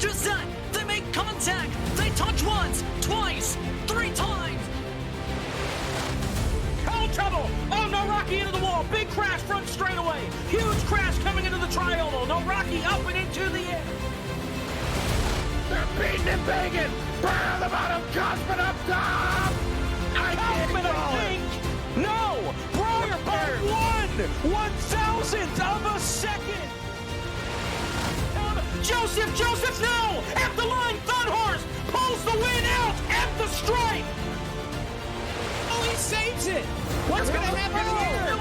just that, they make contact. They touch once, twice, 3 times. Oh, trouble! Oh, no, Rocky into the wall. Big crash front straightaway. Huge crash coming into the tri-oval. No, Rocky up and into the air. They're beating and banging. Burn on the bottom. Cosman up top. Cosman, I think. No! Breyer by 1/1000th of a second. Joseph now! At the line, Thunhorse pulls the win out at the stripe. Oh, he saves it! What's going to happen here?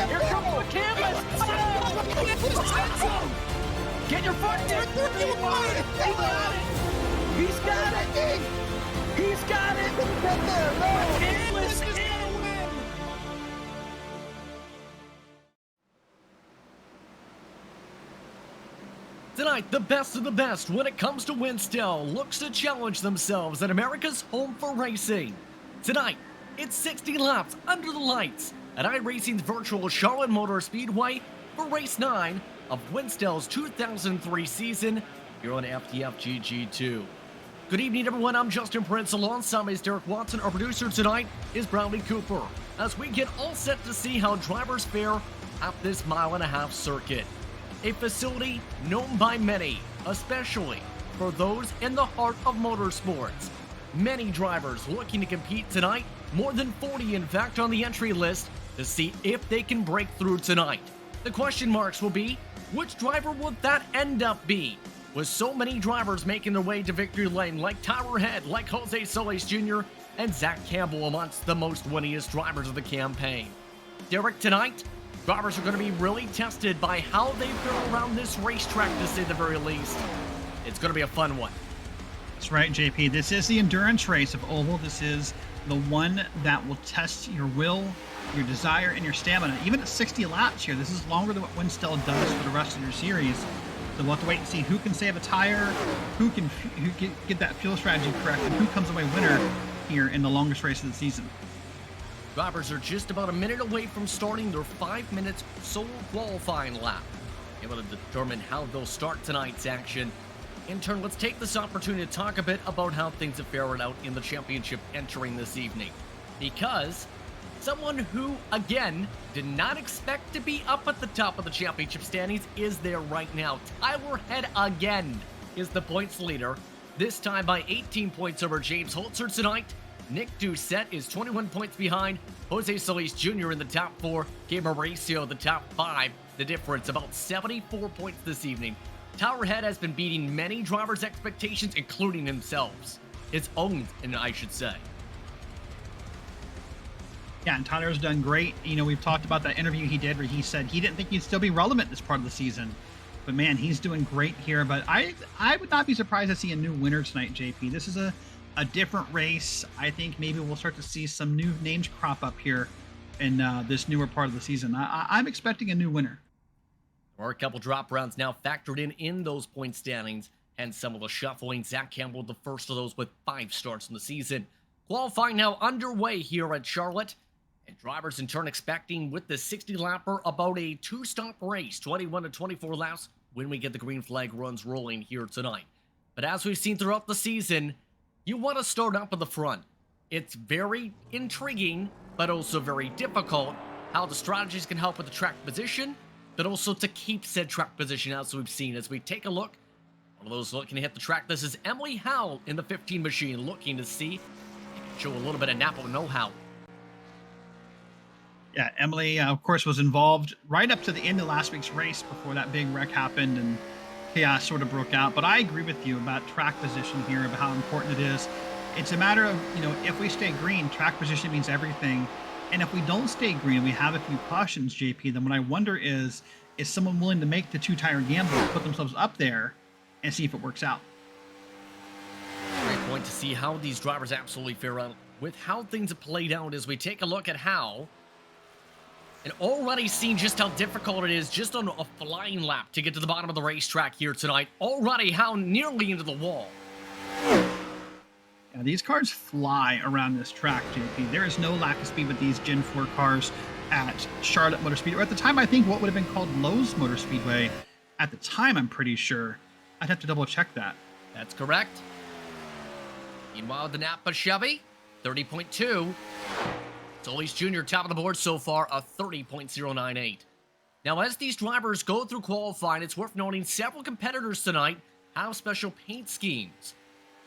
Here comes the canvas! Get your foot down! He's got it! He's got it! This is going to win! Tonight, the best of the best when it comes to WINSTEL looks to challenge themselves at America's home for racing. Tonight, it's 60 laps under the lights at iRacing's virtual Charlotte Motor Speedway for race 9 of WINSTEL's 2003 season here on FTFGG2. Good evening, everyone. I'm Justin Prince. Alongside me is Derek Watson. Our producer tonight is Bradley Cooper, as we get all set to see how drivers fare at this 1.5-mile circuit. A facility known by many, especially for those in the heart of motorsports. Many drivers looking to compete tonight, more than 40 in fact on the entry list, to see if they can break through tonight. The question marks will be, which driver will that end up be? With so many drivers making their way to victory lane, like Tyler Head, like Jose Solis Jr., and Zach Campbell amongst the most winningest drivers of the campaign. Derek, tonight, drivers are going to be really tested by how they fare around this racetrack, to say the very least. It's going to be a fun one. That's right, JP. This is the endurance race of Oval. This is the one that will test your will, your desire, and your stamina. Even at 60 laps here, this is longer than what WINSTEL does for the rest of your series. So we'll have to wait and see who can save a tire, who can get that fuel strategy correct, and who comes away winner here in the longest race of the season. Drivers are just about a minute away from starting their 5 minutes sole qualifying lap. Able to determine how they'll start tonight's action. In turn, let's take this opportunity to talk a bit about how things have fared out in the championship entering this evening. Because someone who, again, did not expect to be up at the top of the championship standings is there right now. Tyler Head again is the points leader, this time by 18 points over James Holzer tonight. Nick Doucette is 21 points behind. Jose Solis Jr. in the top 4. Gabe Mauricio the top 5. The difference about 74 points this evening. Tyler Head has been beating many drivers' expectations, including himself. His own, and I should say. Yeah, and Tyler's done great. You know, we've talked about that interview he did where he said he didn't think he'd still be relevant this part of the season. But man, he's doing great here. But I would not be surprised to see a new winner tonight, JP. This is a different race. I think maybe we'll start to see some new names crop up here in this newer part of the season. I'm expecting a new winner. Or a couple drop rounds now factored in those point standings, and some of the shuffling. Zach Campbell, the first of those with 5 starts in the season. Qualifying now underway here at Charlotte, and drivers in turn expecting with the 60-lapper about a 2-stop race, 21 to 24 laps, when we get the green flag runs rolling here tonight. But as we've seen throughout the season, you want to start up at the front. It's very intriguing, but also very difficult how the strategies can help with the track position, but also to keep said track position, as we've seen. As we take a look, one of those looking to hit the track, this is Emily Howell in the 15 machine, looking to see if they can show a little bit of Napa know-how. Yeah, Emily, of course, was involved right up to the end of last week's race before that big wreck happened and chaos sort of broke out. But I agree with you about track position here, about how important it is. It's a matter of, you know, if we stay green, track position means everything. And if we don't stay green, we have a few cautions, JP, then what I wonder is someone willing to make the 2-tire gamble, put themselves up there, and see if it works out? Great point to see how these drivers absolutely fare out with how things have played out as we take a look at how. And already seen just how difficult it is just on a flying lap to get to the bottom of the racetrack here tonight. Already how nearly into the wall. Yeah, these cars fly around this track, JP. There is no lack of speed with these Gen 4 cars at Charlotte Motor Speedway. Or at the time, I think what would have been called Lowe's Motor Speedway. At the time, I'm pretty sure. I'd have to double check that. That's correct. Meanwhile, the Napa Chevy, 30.2. Solis Jr. top of the board so far, a 30.098. Now, as these drivers go through qualifying, it's worth noting several competitors tonight have special paint schemes.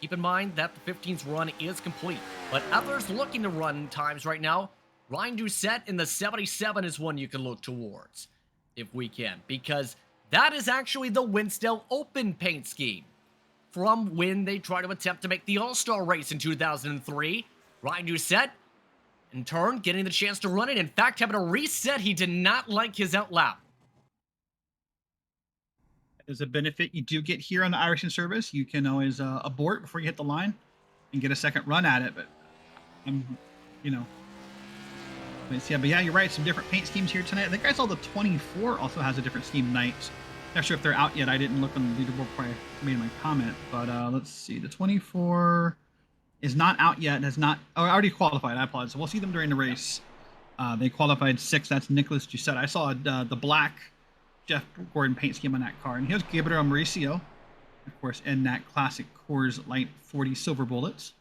Keep in mind that the 15's run is complete, but others looking to run times right now, Ryan Doucette in the 77 is one you can look towards, if we can, because that is actually the WINSTEL Open paint scheme. From when they tried to attempt to make the All-Star race in 2003, Ryan Doucette, in turn, getting the chance to run it, in fact, having a reset, he did not like his outlap. As a benefit you do get here on the iRacing service, you can always abort before you hit the line and get a second run at it. But but yeah, you're right. Some different paint schemes here tonight. I think I saw the 24 also has a different scheme tonight. Not sure if they're out yet. I didn't look on the leaderboard before I made my comment. But let's see. The 24 is not out yet. Has not. Oh, already qualified. I apologize. So we'll see them during the race. They qualified 6. That's Nicholas Doucette. I saw the black Jeff Gordon paint scheme on that car, and here's Gabriel Mauricio, of course, in that classic Coors Light 40 silver bullets.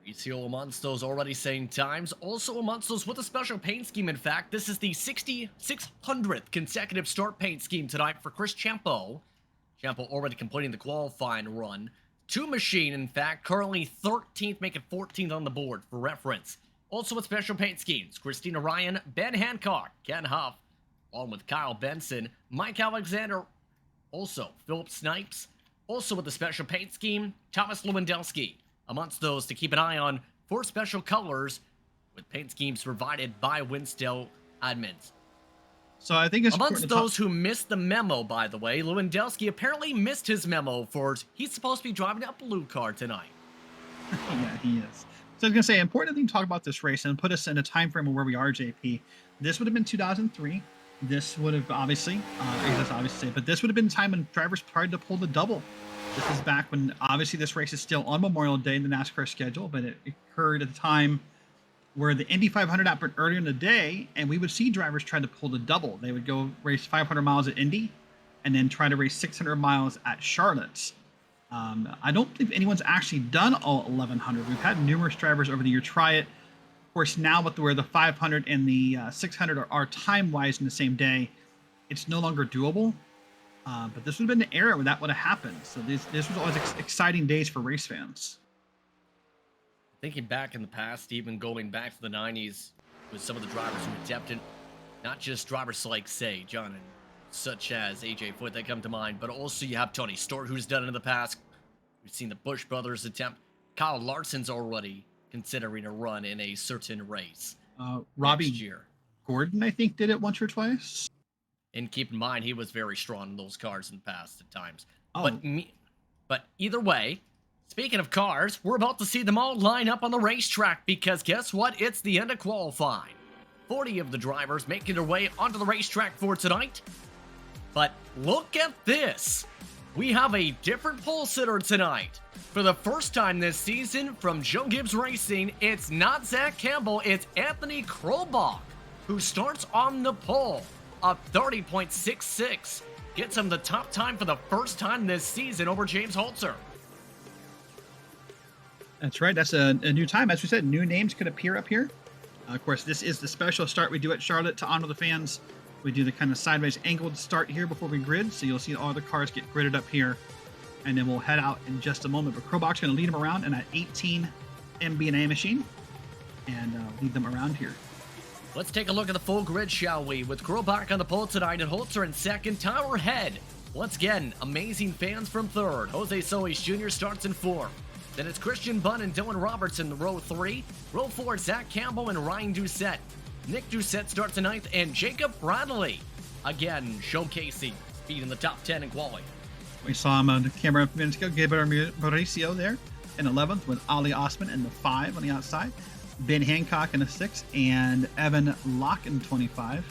Mauricio amongst those already saying times, also amongst those with a special paint scheme. In fact, this is the 6,600th consecutive start paint scheme tonight for Chris Champo. Champo already completing the qualifying run. Two machine, in fact, currently 13th, making 14th on the board for reference. Also with special paint schemes, Christina Ryan, Ben Hancock, Ken Huff, along with Kyle Benson, Mike Alexander, also Philip Snipes, also with the special paint scheme, Thomas Lewandowski, amongst those to keep an eye on for special colors with paint schemes provided by WINSTEL admins. So I think it's amongst those who missed the memo, by the way, Lewandowski apparently missed his memo for he's supposed to be driving a blue car tonight. Yeah, he is. So I was going to say, important thing to talk about this race and put us in a time frame of where we are, JP. This would have been 2003. This would have obviously, but this would have been time when drivers tried to pull the double. This is back when obviously this race is still on Memorial Day in the NASCAR schedule, but it occurred at a time where the Indy 500 happened earlier in the day, and we would see drivers try to pull the double. They would go race 500 miles at Indy and then try to race 600 miles at Charlotte. I don't believe anyone's actually done all 1100. We've had numerous drivers over the year try it. Of course, now where the 500 and the 600 are time-wise in the same day, it's no longer doable. But this would have been the era where that would have happened. So this was always exciting days for race fans. Thinking back in the past, even going back to the 90s, with some of the drivers who attempted, not just drivers like, say, John and such as AJ Foyt that come to mind, but also you have Tony Stewart, who's done it in the past. We've seen the Busch brothers attempt. Kyle Larson's already considering a run in a certain race. Robbie next year. Gordon, I think, did it once or twice. And keep in mind, he was very strong in those cars in the past at times. Oh. But either way, speaking of cars, we're about to see them all line up on the racetrack because guess what? It's the end of qualifying. 40 of the drivers making their way onto the racetrack for tonight. But look at this. We have a different pole sitter tonight. For the first time this season from Joe Gibbs Racing, it's not Zach Campbell, it's Anthony Krobach, who starts on the pole. A 30.66. Gets him the top time for the first time this season over James Holzer. That's right. That's a new time. As we said, new names could appear up here. Of course, this is the special start we do at Charlotte to honor the fans. We do the kind of sideways angled start here before we grid. So you'll see all the cars get gridded up here. And then we'll head out in just a moment. But Krobach's going to lead them around in that 18 MB&A machine. And lead them around here. Let's take a look at the full grid, shall we? With Krobach on the pole tonight and Holzer in second, Tower Head. Once again, amazing fans from third. Jose Solis Jr. starts in fourth. Then it's Christian Bunn and Dylan Roberts in the row 3. Row 4, Zach Campbell and Ryan Doucette. Nick Doucette starts in 9th, and Jacob Bradley, again, showcasing speed in the top 10 in quality. We saw him on the camera a few minutes ago. Gabriel Mauricio there in 11th with Ali Osman in the 5 on the outside. Ben Hancock in the 6th, and Evan Locke in 25.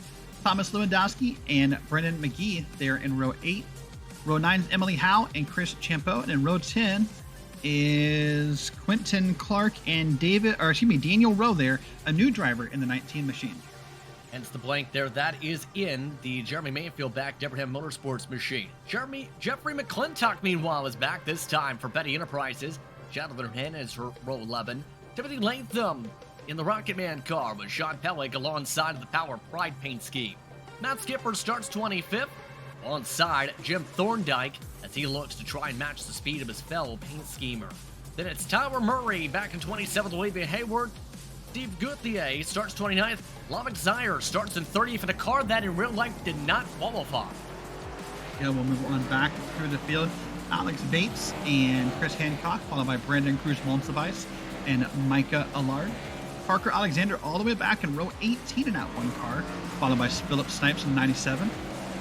Thomas Lewandowski and Brendan McGee there in row 8. Row 9 is Emily Howe and Chris Champeau, and in row 10 is Quentin Clark and Daniel Rowe there, a new driver in the 19 machine. Hence the blank there. That is in the Jeremy Mayfield-backed Debenham Motorsports machine. Jeffrey McClintock, meanwhile, is back this time for Betty Enterprises. Jonathan Hernandez for row 11. Timothy Latham in the Rocket Man car with Sean Pellick alongside of the Power Pride paint scheme. Matt Skipper starts 25th. Alongside Jim Thorndike as he looks to try and match the speed of his fellow paint schemer. Then it's Tyler Murray back in 27th, Olivia Hayward. Steve Guthier starts 29th. Lavik Zaire starts in 30th in a car that in real life did not qualify. Yeah, we'll move on back through the field. Alex Bates and Chris Hancock, followed by Brandon Cruz-Monsivais and Micah Allard. Parker Alexander all the way back in row 18 in that one car, followed by Philip Snipes in 97,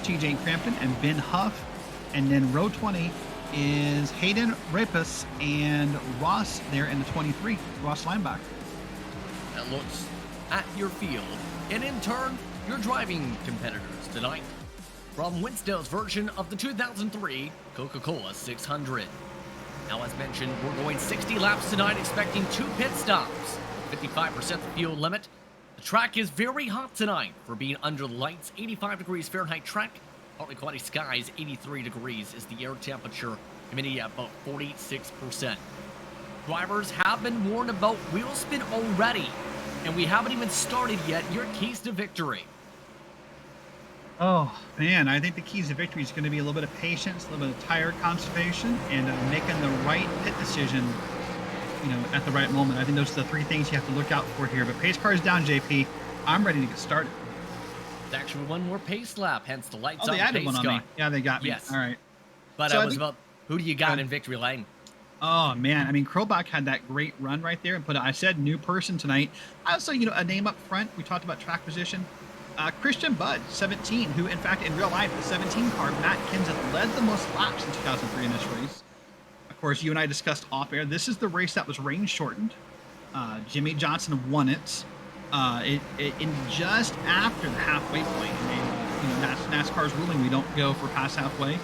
TJ Crampton and Ben Huff. And then row 20 is Hayden Rapus and Ross there in the 23, Ross linebacker. That looks at your field, and in turn, your driving competitors tonight. From WINSTEL's version of the 2003 Coca-Cola 600. Now, as mentioned, we're going 60 laps tonight, expecting 2 pit stops. 55% the fuel limit. The track is very hot tonight for being under the lights. 85 degrees Fahrenheit track. Partly cloudy skies. 83 degrees is the air temperature. Humidity at about 46%. Drivers have been warned about wheel spin already, and we haven't even started yet. Your keys to victory. Oh, man, I think the keys to victory is going to be a little bit of patience, a little bit of tire conservation, and making the right pit decision, at the right moment. I think those are the 3 things you have to look out for here. But pace car is down, JP. I'm ready to get started. There's actually one more pace lap, hence the lights on the they added pace one on car. me. Yeah, they got me. Yes. All right. But So I I was think- about, who do you got in victory lane? Oh, man. I mean, Krobach had that great run right there. And I said new person tonight. I also, a name up front. We talked about track position. Christian Budd, 17, who, in fact, in real life, the 17 car, Matt Kenseth, led the most laps in 2003 in this race. Of course, you and I discussed off air. This is the race that was rain shortened. Jimmy Johnson won it. In just after the halfway point. And NASCAR's ruling, we don't go for past halfway.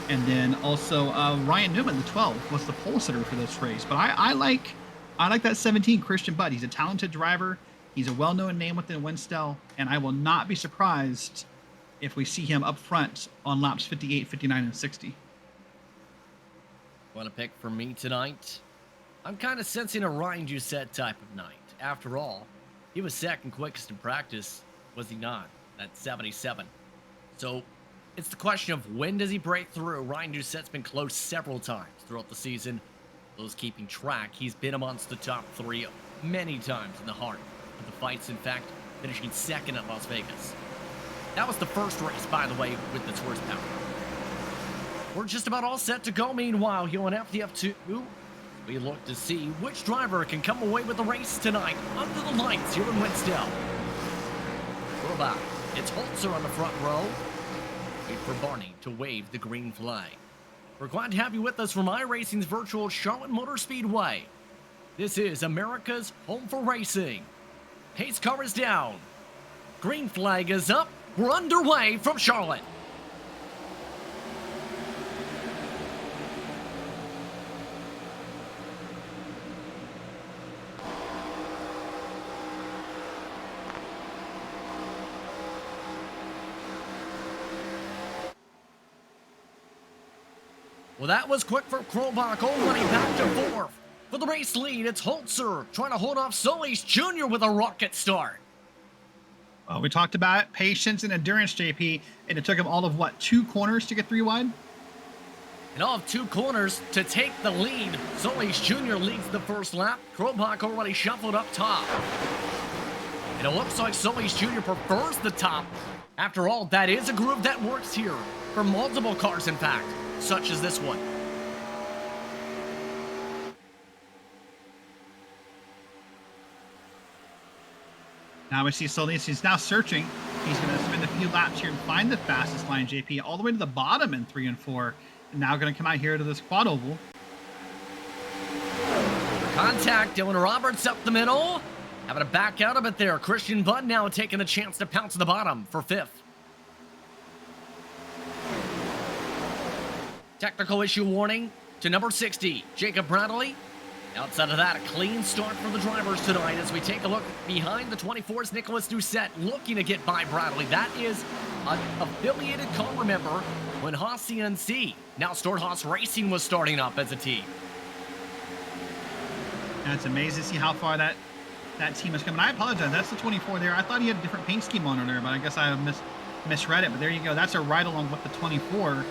And then also Ryan Newman, the 12, was the pole sitter for this race. But I like that 17 Christian Budd. He's a talented driver. He's a well-known name within WINSTEL, and I will not be surprised if we see him up front on laps 58, 59, and 60. Want to pick for me tonight? I'm kind of sensing a Ryan Doucette type of night. After all, he was second quickest in practice, was he not? At 77. So it's the question of when does he break through? Ryan Doucette's been close several times throughout the season. Those keeping track, he's been amongst the top 3 many times in the heart of the fights. In fact, finishing second at Las Vegas. That was the first race, by the way, with this horsepower. We're just about all set to go. Meanwhile, here on FTF2, we look to see which driver can come away with the race tonight under the lights here in WINSTEL. We're back. It's Holzer on the front row. Wait for Barney to wave the green flag. We're glad to have you with us from iRacing's virtual Charlotte Motor Speedway. This is America's home for racing. Pace car is down. Green flag is up. We're underway from Charlotte. Well, that was quick for Krobach, already back to 4th. For the race lead, it's Holzer trying to hold off Solis Jr. with a rocket start. Well, we talked about patience and endurance, JP, and it took him all of, 2 corners to get 3 wide? And all of 2 corners to take the lead. Solis Jr. leads the first lap. Krobach already shuffled up top. And it looks like Solis Jr. prefers the top. After all, that is a groove that works here for multiple cars, in fact, such as this one. Now we see Solis. He's now searching. He's going to spend a few laps here and find the fastest line, JP, all the way to the bottom in 3 and 4. And now going to come out here to this quad oval. Contact, Dylan Roberts up the middle. Having to back out a bit there. Christian Budd now taking the chance to pounce the bottom for 5th. Technical issue warning to number 60, Jacob Bradley. Outside of that, a clean start for the drivers tonight as we take a look behind the 24's Nicholas Doucette looking to get by Bradley. That is an affiliated car, remember, when Haas CNC, now Stewart-Haas Racing, was starting up as a team. And it's amazing to see how far that team is coming. I apologize. That's the 24 there. I thought he had a different paint scheme on there, but I guess I misread it. But there you go. That's a ride along with the 24.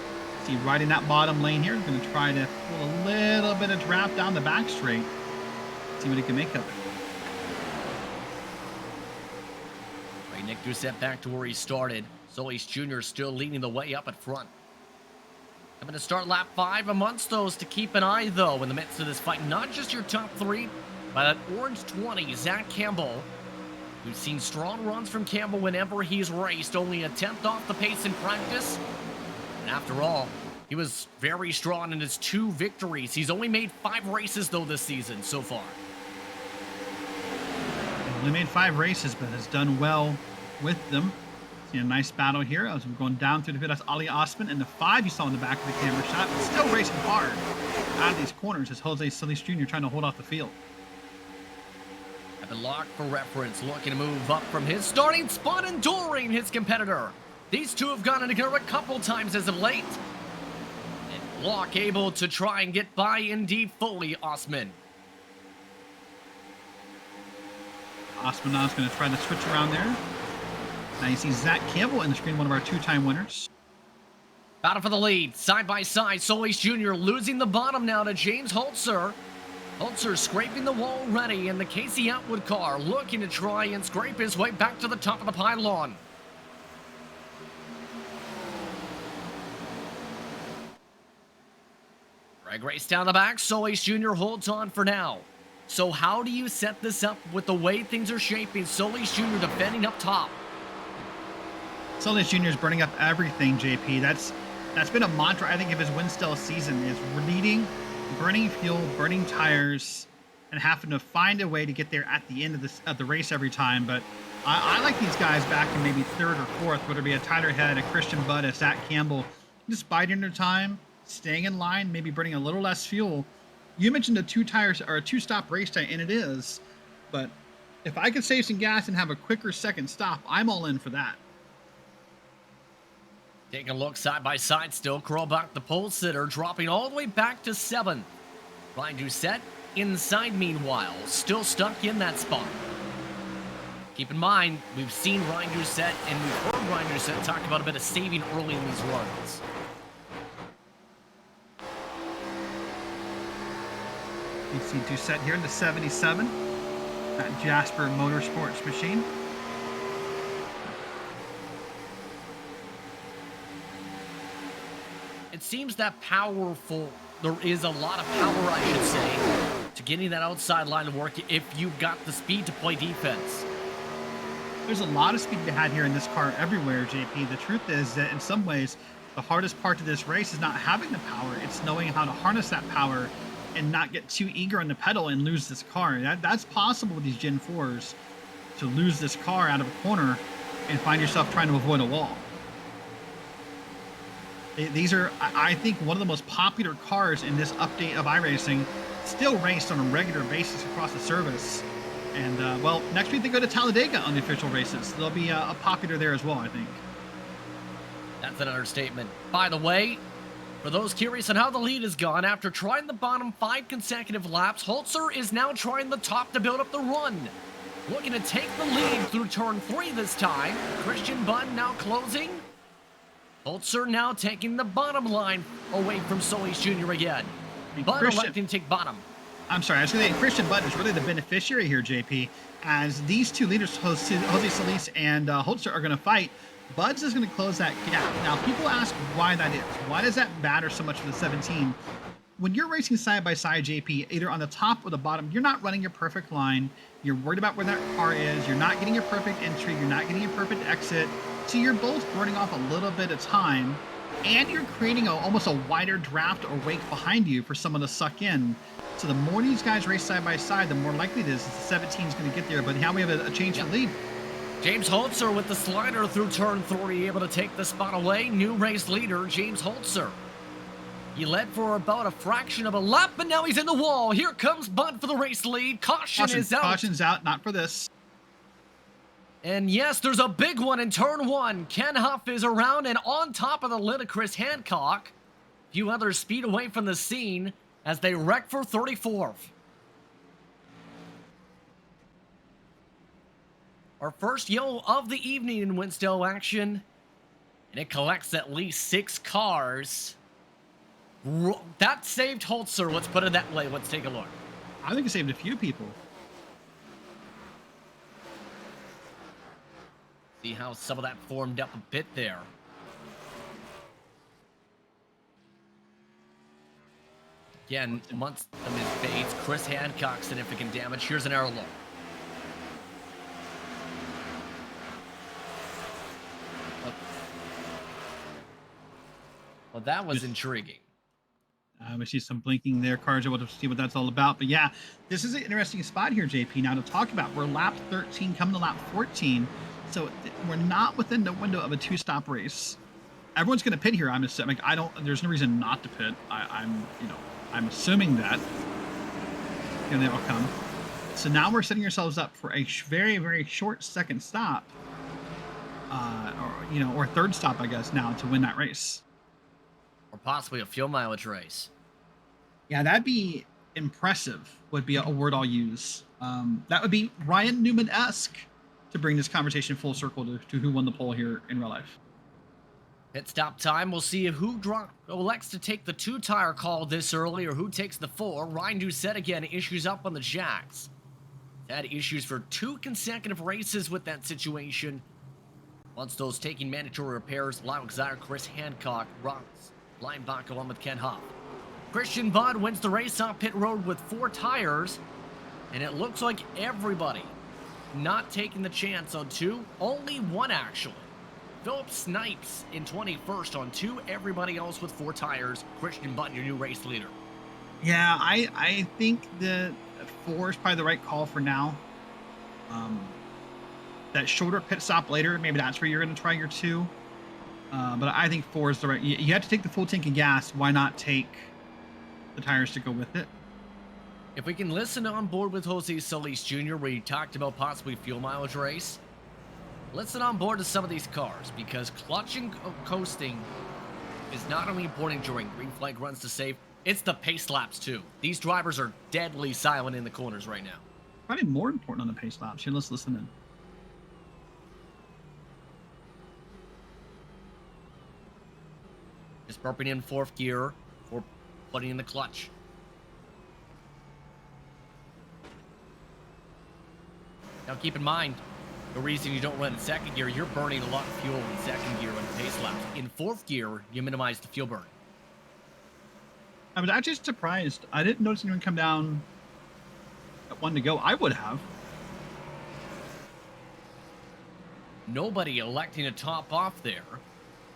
See, right in that bottom lane here. Going to try to pull a little bit of draft down the back straight. See what he can make of it. Right, Nick Doucette back to where he started. Solis Jr. still leading the way up at front. Coming to start lap 5 amongst those to keep an eye, though, in the midst of this fight. Not just your top 3, but that orange 20, Zach Campbell. We've seen strong runs from Campbell whenever he's raced. Only a 10th off the pace in practice. And after all, he was very strong in his 2 victories. He's only made 5 races, though, this season so far. Only made 5 races, but has done well with them. See a nice battle here as we're going down through the field. That's Ali Osman, and the 5 you saw in the back of the camera shot, but still racing hard out of these corners as Jose Solis Jr. trying to hold off the field. Have been locked for reference, looking to move up from his starting spot, enduring his competitor. These two have gone together a couple times as of late. And Block able to try and get by indeed fully, Osman. Osman now is going to try to switch around there. Now you see Zach Campbell in the screen, one of our 2-time winners. Battle for the lead, side by side. Solis Jr. losing the bottom now to James Holzer. Holzer scraping the wall ready, and the Casey Atwood car looking to try and scrape his way back to the top of the pylon. Greg race down the back. Solis Jr. holds on for now. So how do you set this up with the way things are shaping? Solis Jr. defending up top. Solis Jr. is burning up everything, JP. That's been a mantra, I think, of his WINSTEL season, is leading, burning fuel, burning tires, and having to find a way to get there at the end of the race every time. But I like these guys back in maybe 3rd or 4th, whether it be a Tyler Head, a Christian Budd, a Zach Campbell, just biding their time, staying in line, maybe burning a little less fuel. You mentioned a 2-stop race time, and it is, but if I could save some gas and have a quicker second stop, I'm all in for that. Taking a look side by side still. Krolbach, the pole sitter, dropping all the way back to 7th. Ryan Doucette inside meanwhile, still stuck in that spot. Keep in mind, we've seen Ryan Doucette and we've heard Ryan Doucette talk about a bit of saving early in these runs. You see Doucette here in the 77 at Jasper Motorsports machine. It seems that powerful, there is a lot of power, I should say, to getting that outside line to work if you've got the speed to play defense. There's a lot of speed to be had here in this car everywhere, JP. The truth is that in some ways, the hardest part of this race is not having the power. It's knowing how to harness that power and not get too eager on the pedal and lose this car. That's possible with these Gen 4s, to lose this car out of a corner and find yourself trying to avoid a wall. These are, I think, one of the most popular cars in this update of iRacing, still raced on a regular basis across the service. And, well, next week they go to Talladega on the official races. They'll be popular there as well, I think. That's an understatement. By the way, for those curious on how the lead has gone, after trying the bottom 5 consecutive laps, Holzer is now trying the top to build up the run. Looking to take the lead through turn 3 this time. Christian Budd now closing. Holzer now taking the bottom line away from Solis Jr. again. Budd electing to take bottom. I'm sorry, I was going to say Christian Budd is really the beneficiary here, JP, as these two leaders, Jose Solis and Holzer, are going to fight. Bud's is going to close that gap. Now, people ask why that is. Why does that matter so much for the 17? When you're racing side by side, JP, either on the top or the bottom, you're not running your perfect line. You're worried about where that car is. You're not getting your perfect entry. You're not getting your perfect exit. So you're both burning off a little bit of time, and you're creating almost a wider draft or wake behind you for someone to suck in. So the more these guys race side by side, the more likely it is that the 17 is going to get there. But now we have a change in lead. James Holzer with the slider through turn 3, able to take the spot away. New race leader, James Holzer. He led for about a fraction of a lap, but now he's in the wall. Here comes Bud for the race lead. Caution is out. Caution's out, not for this. And yes, there's a big one in turn 1. Ken Huff is around and on top of the ludicrous Hancock. A few others speed away from the scene as they wreck for 34th. Our first yellow of the evening in WINSTEL action. And it collects at least 6 cars. That saved Holzer. Let's put it that way. Let's take a look. I think it saved a few people. See how some of that formed up a bit there. Again, amongst them is Bates. Chris Hancock, significant damage. Here's an arrow look. Well, that was intriguing. We see some blinking there. Cars able to see what that's all about. But yeah, this is an interesting spot here, JP. Now to talk about, we're lap 13 coming to lap 14. So we're not within the window of a 2-stop race. Everyone's going to pit here. I'm assuming. There's no reason not to pit. I'm assuming that. Here they all come. So now we're setting ourselves up for a very, very short second stop, or third stop, I guess, now to win that race. Or possibly a fuel mileage race. Yeah, that'd be impressive, would be a word I'll use. That would be Ryan Newman-esque to bring this conversation full circle to who won the pole here in real life. Pit stop time. We'll see who elects to take the 2-tire call this early or who takes the 4. Ryan Doucette again issues up on the jacks. Had issues for 2 consecutive races with that situation. Once those taking mandatory repairs, Lyle Xire, Chris Hancock, Ross Linebacker along with Ken Huff. Christian Budd wins the race off pit road with 4 tires. And it looks like everybody not taking the chance on 2. Only 1 actually. Philip Snipes in 21st on 2. Everybody else with 4 tires. Christian Budd, your new race leader. Yeah, I think the 4 is probably the right call for now. That shorter pit stop later, maybe that's where you're going to try your 2. But I think 4 is the right. You have to take the full tank of gas. Why not take the tires to go with it? If we can listen on board with Jose Solis Jr., where he talked about possibly fuel mileage race, listen on board to some of these cars, because clutching coasting is not only important during green flag runs to save, it's the pace laps too. These drivers are deadly silent in the corners right now. Probably more important on the pace laps. Here, let's listen in. Just burping in 4th gear or putting in the clutch. Now keep in mind, the reason you don't run in 2nd gear, you're burning a lot of fuel in 2nd gear on pace laps. In 4th gear, you minimize the fuel burn. I was actually surprised. I didn't notice anyone come down at 1 to go. I would have. Nobody electing to top off there.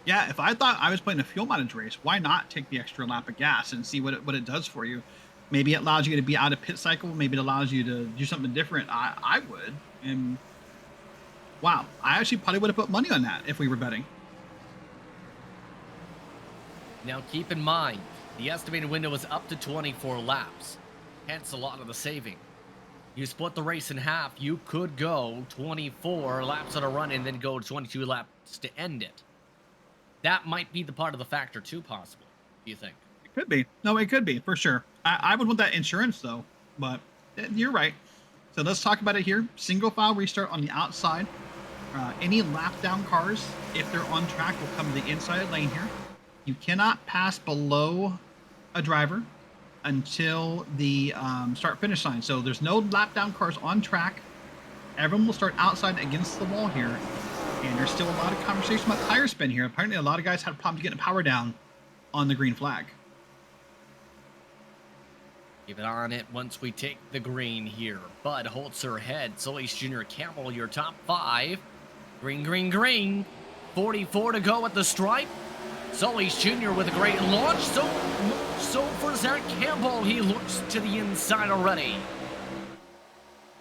Yeah, if I thought I was playing a fuel mileage race, why not take the extra lap of gas and see what it does for you? Maybe it allows you to be out of pit cycle. Maybe it allows you to do something different. I would. And wow, I actually probably would have put money on that if we were betting. Now keep in mind, the estimated window is up to 24 laps. Hence a lot of the saving. You split the race in half, you could go 24 laps on a run and then go 22 laps to end it. That might be the part of the factor too, possibly. Do you think? It could be. No, it could be, for sure. I would want that insurance, though. But you're right. So let's talk about it here. Single file restart on the outside. Any lap down cars, if they're on track, will come to the inside lane here. You cannot pass below a driver until the start-finish line. So there's no lap down cars on track. Everyone will start outside against the wall here. And there's still a lot of conversation about tire spin here. Apparently, a lot of guys had problems getting power down on the green flag. Keep it on it once we take the green here. Bud Holzer ahead. Solis Jr. Campbell, your top 5. Green, green, green. 44 to go at the stripe. Solis Jr. with a great launch. So for Zach Campbell, he looks to the inside already.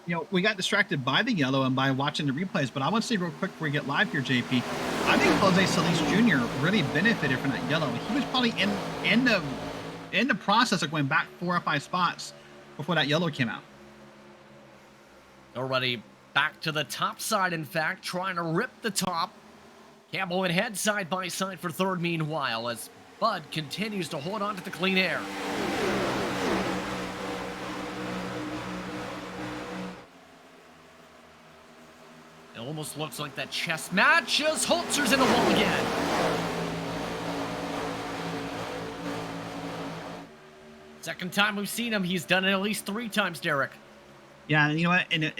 You know, we got distracted by the yellow and by watching the replays, but I want to say real quick before we get live here, JP, I think Jose Solis Jr. really benefited from that yellow. He was probably in the in the process of going back 4 or 5 spots before that yellow came out. Already back to the top side, in fact, trying to rip the top. Campbell and Head side by side for third, meanwhile, as Bud continues to hold on to the clean air. It almost looks like that chess match as Holzer's in the wall again. Second time we've seen him, he's done it at least 3 times, Derek. Yeah, and you know what? And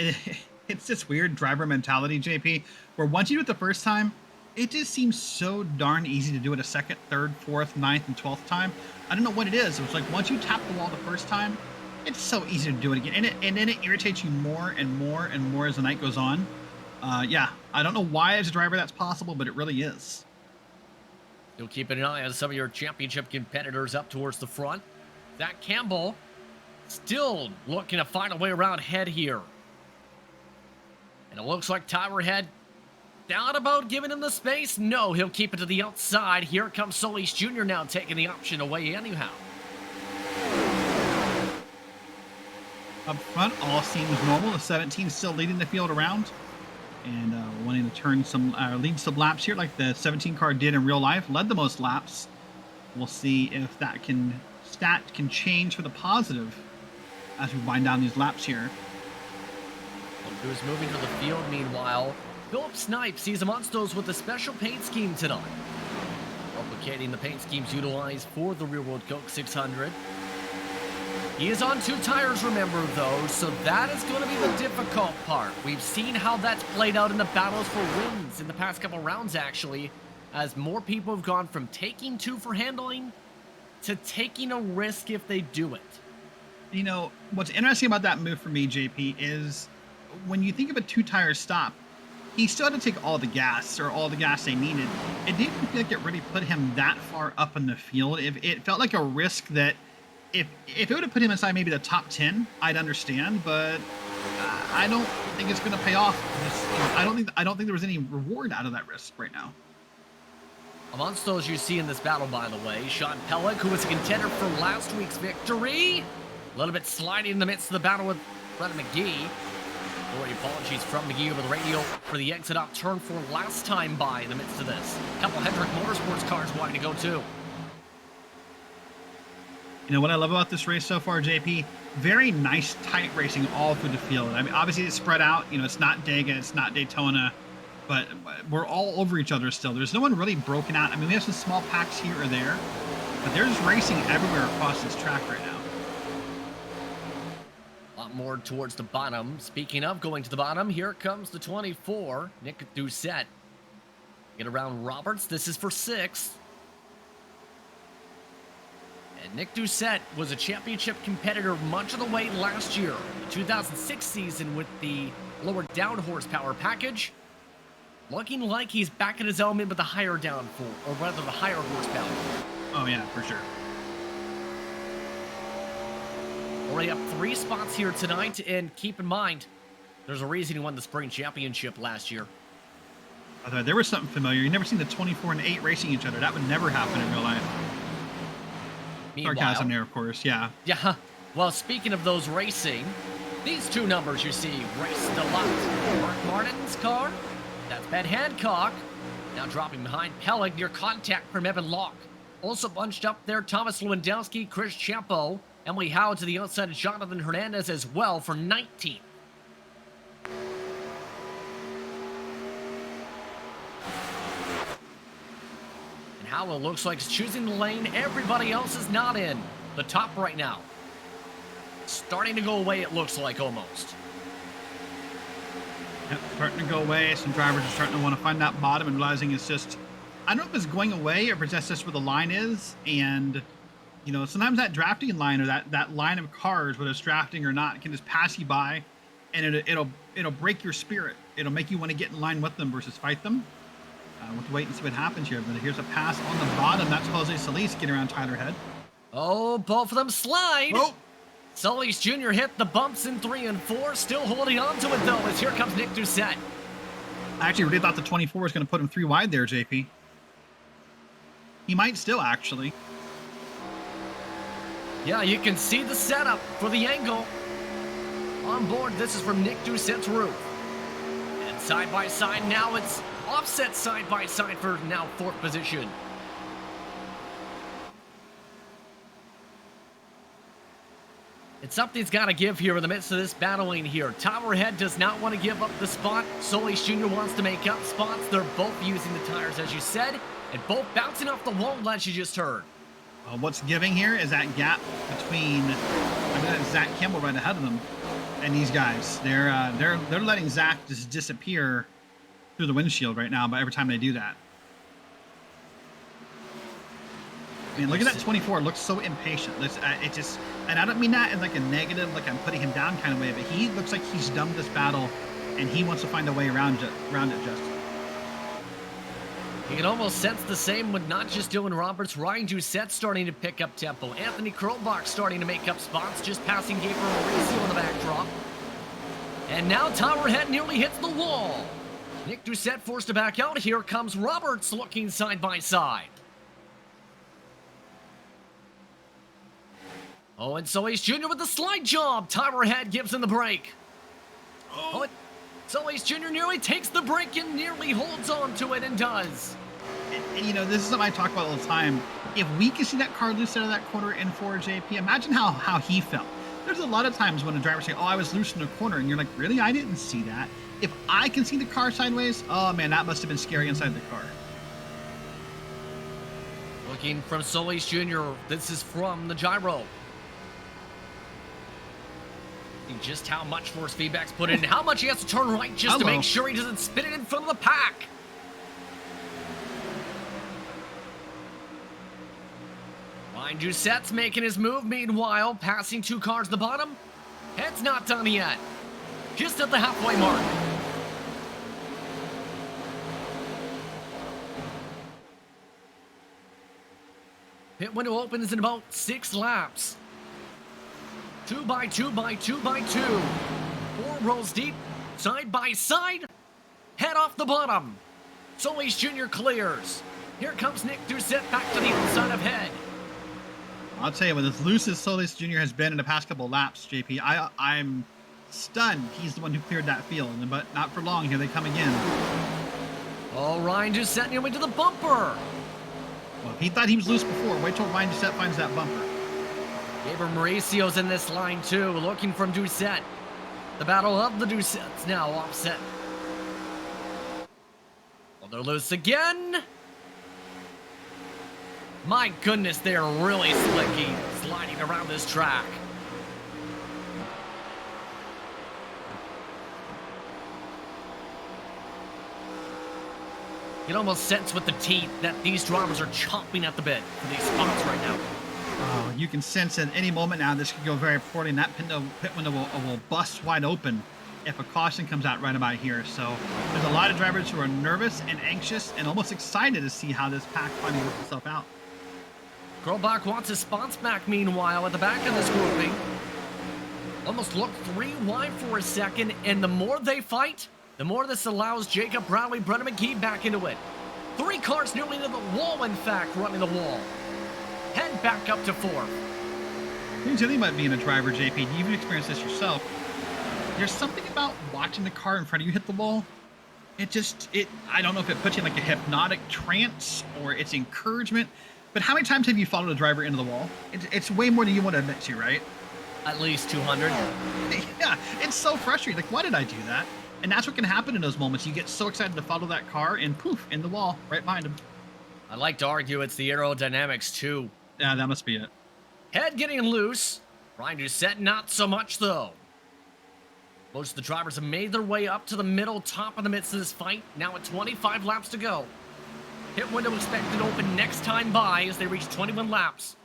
it's this weird driver mentality, JP, where once you do it the first time, it just seems so darn easy to do it a second, third, fourth, ninth, and 12th time. I don't know what it is. It's like once you tap the wall the first time, it's so easy to do it again. And then it irritates you more and more and more as the night goes on. Yeah, I don't know why as a driver that's possible, but it really is. You'll keep an eye on some of your championship competitors up towards the front. Zach Campbell still looking to find a way around Head here. And it looks like Tyler Head down about giving him the space. No, he'll keep it to the outside. Here comes Solis Jr. now taking the option away anyhow. Up front, all seems normal. The 17 still leading the field around. And wanting to turn lead some laps here like the 17 car did in real life. Led the most laps. We'll see if that stat can change for the positive as we wind down these laps here. Who's moving to the field meanwhile. Philip Snipes sees Amonstos with a special paint scheme tonight. Replicating the paint schemes utilized for the Real World Coke 600. He is on 2 tires, remember, though, so that is going to be the difficult part. We've seen how that's played out in the battles for wins in the past couple rounds, actually, as more people have gone from taking 2 for handling to taking a risk if they do it. You know, what's interesting about that move for me, JP, is when you think of a 2-tire stop, he still had to take all the gas, or all the gas they needed. It didn't feel like it really put him that far up in the field. It felt like a risk that if it would have put him inside maybe the top 10, I'd understand, but I don't think it's going to pay off. I don't think there was any reward out of that risk right now. Amongst those you see in this battle, by the way, Sean Pellick, who was a contender for last week's victory. A little bit sliding in the midst of the battle with Brendan McGee. Glory apologies from McGee over the radio for the exit off turn 4 last time by in the midst of this. A couple Hendrick Motorsports cars wanting to go too. You know what I love about this race so far, JP? Very nice, tight racing all through the field. I mean, obviously it's spread out. You know, it's not Dega, it's not Daytona, but we're all over each other still. There's no one really broken out. I mean, we have some small packs here or there, but there's racing everywhere across this track right now. A lot more towards the bottom. Speaking of going to the bottom, here comes the 24, Nick Doucette. Get around Roberts. This is for 6th. And Nick Doucette was a championship competitor much of the way last year. The 2006 season with the lower down horsepower package. Looking like he's back in his element with the higher downforce, or rather the higher horsepower. Oh yeah, for sure. Already up 3 spots here tonight, and keep in mind, there's a reason he won the Spring Championship last year. By the way, there was something familiar. You've never seen the 24 and 8 racing each other. That would never happen in real life. Sarcasm there, of course, yeah. Yeah, well, speaking of those racing, these 2 numbers you see raced a lot. Mark Martin's car, that's Ben Hancock, now dropping behind Pellick near contact from Evan Locke. Also bunched up there, Thomas Lewandowski, Chris Champo, Emily Howe to the outside of Jonathan Hernandez as well for 19th. And Howell looks like he's choosing the lane everybody else is not in. The top right now. Starting to go away, it looks like, almost. Yep, starting to go away. Some drivers are starting to want to find that bottom and realizing it's just, I don't know if it's going away or if it's just where the line is. And, you know, sometimes that drafting line or that line of cars, whether it's drafting or not, can just pass you by, and it'll break your spirit. It'll make you want to get in line with them versus fight them. We'll have to wait and see what happens here. But here's a pass on the bottom. That's Jose Solis getting around Tyler Head. Oh, both of them slide. Oh. Solis Jr. hit the bumps in 3 and 4, still holding on to it though, as here comes Nick Doucette. I actually really thought the 24 was going to put him 3 wide there, JP. He might still, actually. Yeah, you can see the setup for the angle. On board, this is from Nick Doucette's roof. And side by side now, it's offset side by side for now 4th position. And something's got to give here in the midst of this battling here. Towerhead does not want to give up the spot. Solis Jr. wants to make up spots. They're both using the tires, as you said, and both bouncing off the wall, as you just heard. What's giving here is that gap between Zach Campbell right ahead of them and these guys. They're letting Zach just disappear through the windshield right now. But every time they do that, I mean, look at that 24. Looks so impatient. It just, and I don't mean that in like a negative, like I'm putting him down kind of way. But he looks like he's done this battle, and he wants to find a way around it. Justin. You can almost sense the same with not just Dylan Roberts. Ryan Doucette starting to pick up tempo. Anthony Krolbach starting to make up spots, just passing Gabriel Mauricio on the backdrop. And now Towerhead nearly hits the wall. Nick Doucette forced to back out. Here comes Roberts looking side by side. Oh, and Solis Jr. with the slide job. Towerhead gives him the break. Oh, Solis Jr. nearly takes the break and nearly holds on to it and does. And, you know, this is something I talk about all the time. If we can see that car loose out of that corner in 4 JP, imagine how he felt. There's a lot of times when a driver say, oh, I was loose in the corner, and you're like, really? I didn't see that. If I can see the car sideways, oh man, that must have been scary inside the car. Looking from Solis Jr., this is from the gyro. Just how much force feedback's put in, and how much he has to turn right just to make sure he doesn't spin it in front of the pack. Ryan Doucette's making his move, meanwhile, passing 2 cars to the bottom. Head's not done yet. Just at the halfway mark. Pit window opens in about 6 laps. 2 by 2 by 2 by 2. 4 rows deep, side by side. Head off the bottom. Solis Jr. clears. Here comes Nick Doucette back to the inside of Head. I'll tell you, with as loose as Solis Jr. has been in the past couple of laps, JP, I'm stunned he's the one who cleared that field. But not for long. Here they come again. Oh, Ryan Doucette nearly to the bumper. Well, if he thought he was loose before, wait till Ryan Doucette finds that bumper. Gabriel Mauricio's in this line too, looking from Doucette. The battle of the Doucettes now offset. Well, they're loose again. My goodness, they are really slicky, sliding around this track. You can almost sense with the teeth that these drivers are chomping at the bit for these spots right now. Oh, you can sense at any moment now this could go very poorly, and that pit window will bust wide open if a caution comes out right about here. So there's a lot of drivers who are nervous and anxious and almost excited to see how this pack finally works itself out. Krolbach wants his spots back, meanwhile, at the back of this grouping. Almost looked 3 wide for a second, and the more they fight, the more this allows Jacob Bradley, Brennan McGee back into it. 3 cars nearly to the wall, in fact, running the wall. Head back up to 4th. Here's the thing about being a driver, JP. You've experienced this yourself. There's something about watching the car in front of you hit the wall. I don't know if it puts you in like a hypnotic trance or it's encouragement, but how many times have you followed a driver into the wall? It's way more than you want to admit to, right? At least 200. Yeah, it's so frustrating. Like, why did I do that? And that's what can happen in those moments. You get so excited to follow that car and poof, in the wall, right behind him. I'd like to argue it's the aerodynamics too. Yeah, that must be it. Head getting loose. Ryan Doucette not so much though. Most of the drivers have made their way up to the middle top of the midst of this fight. Now at 25 laps to go. Pit window expected to open next time by as they reach 21 laps.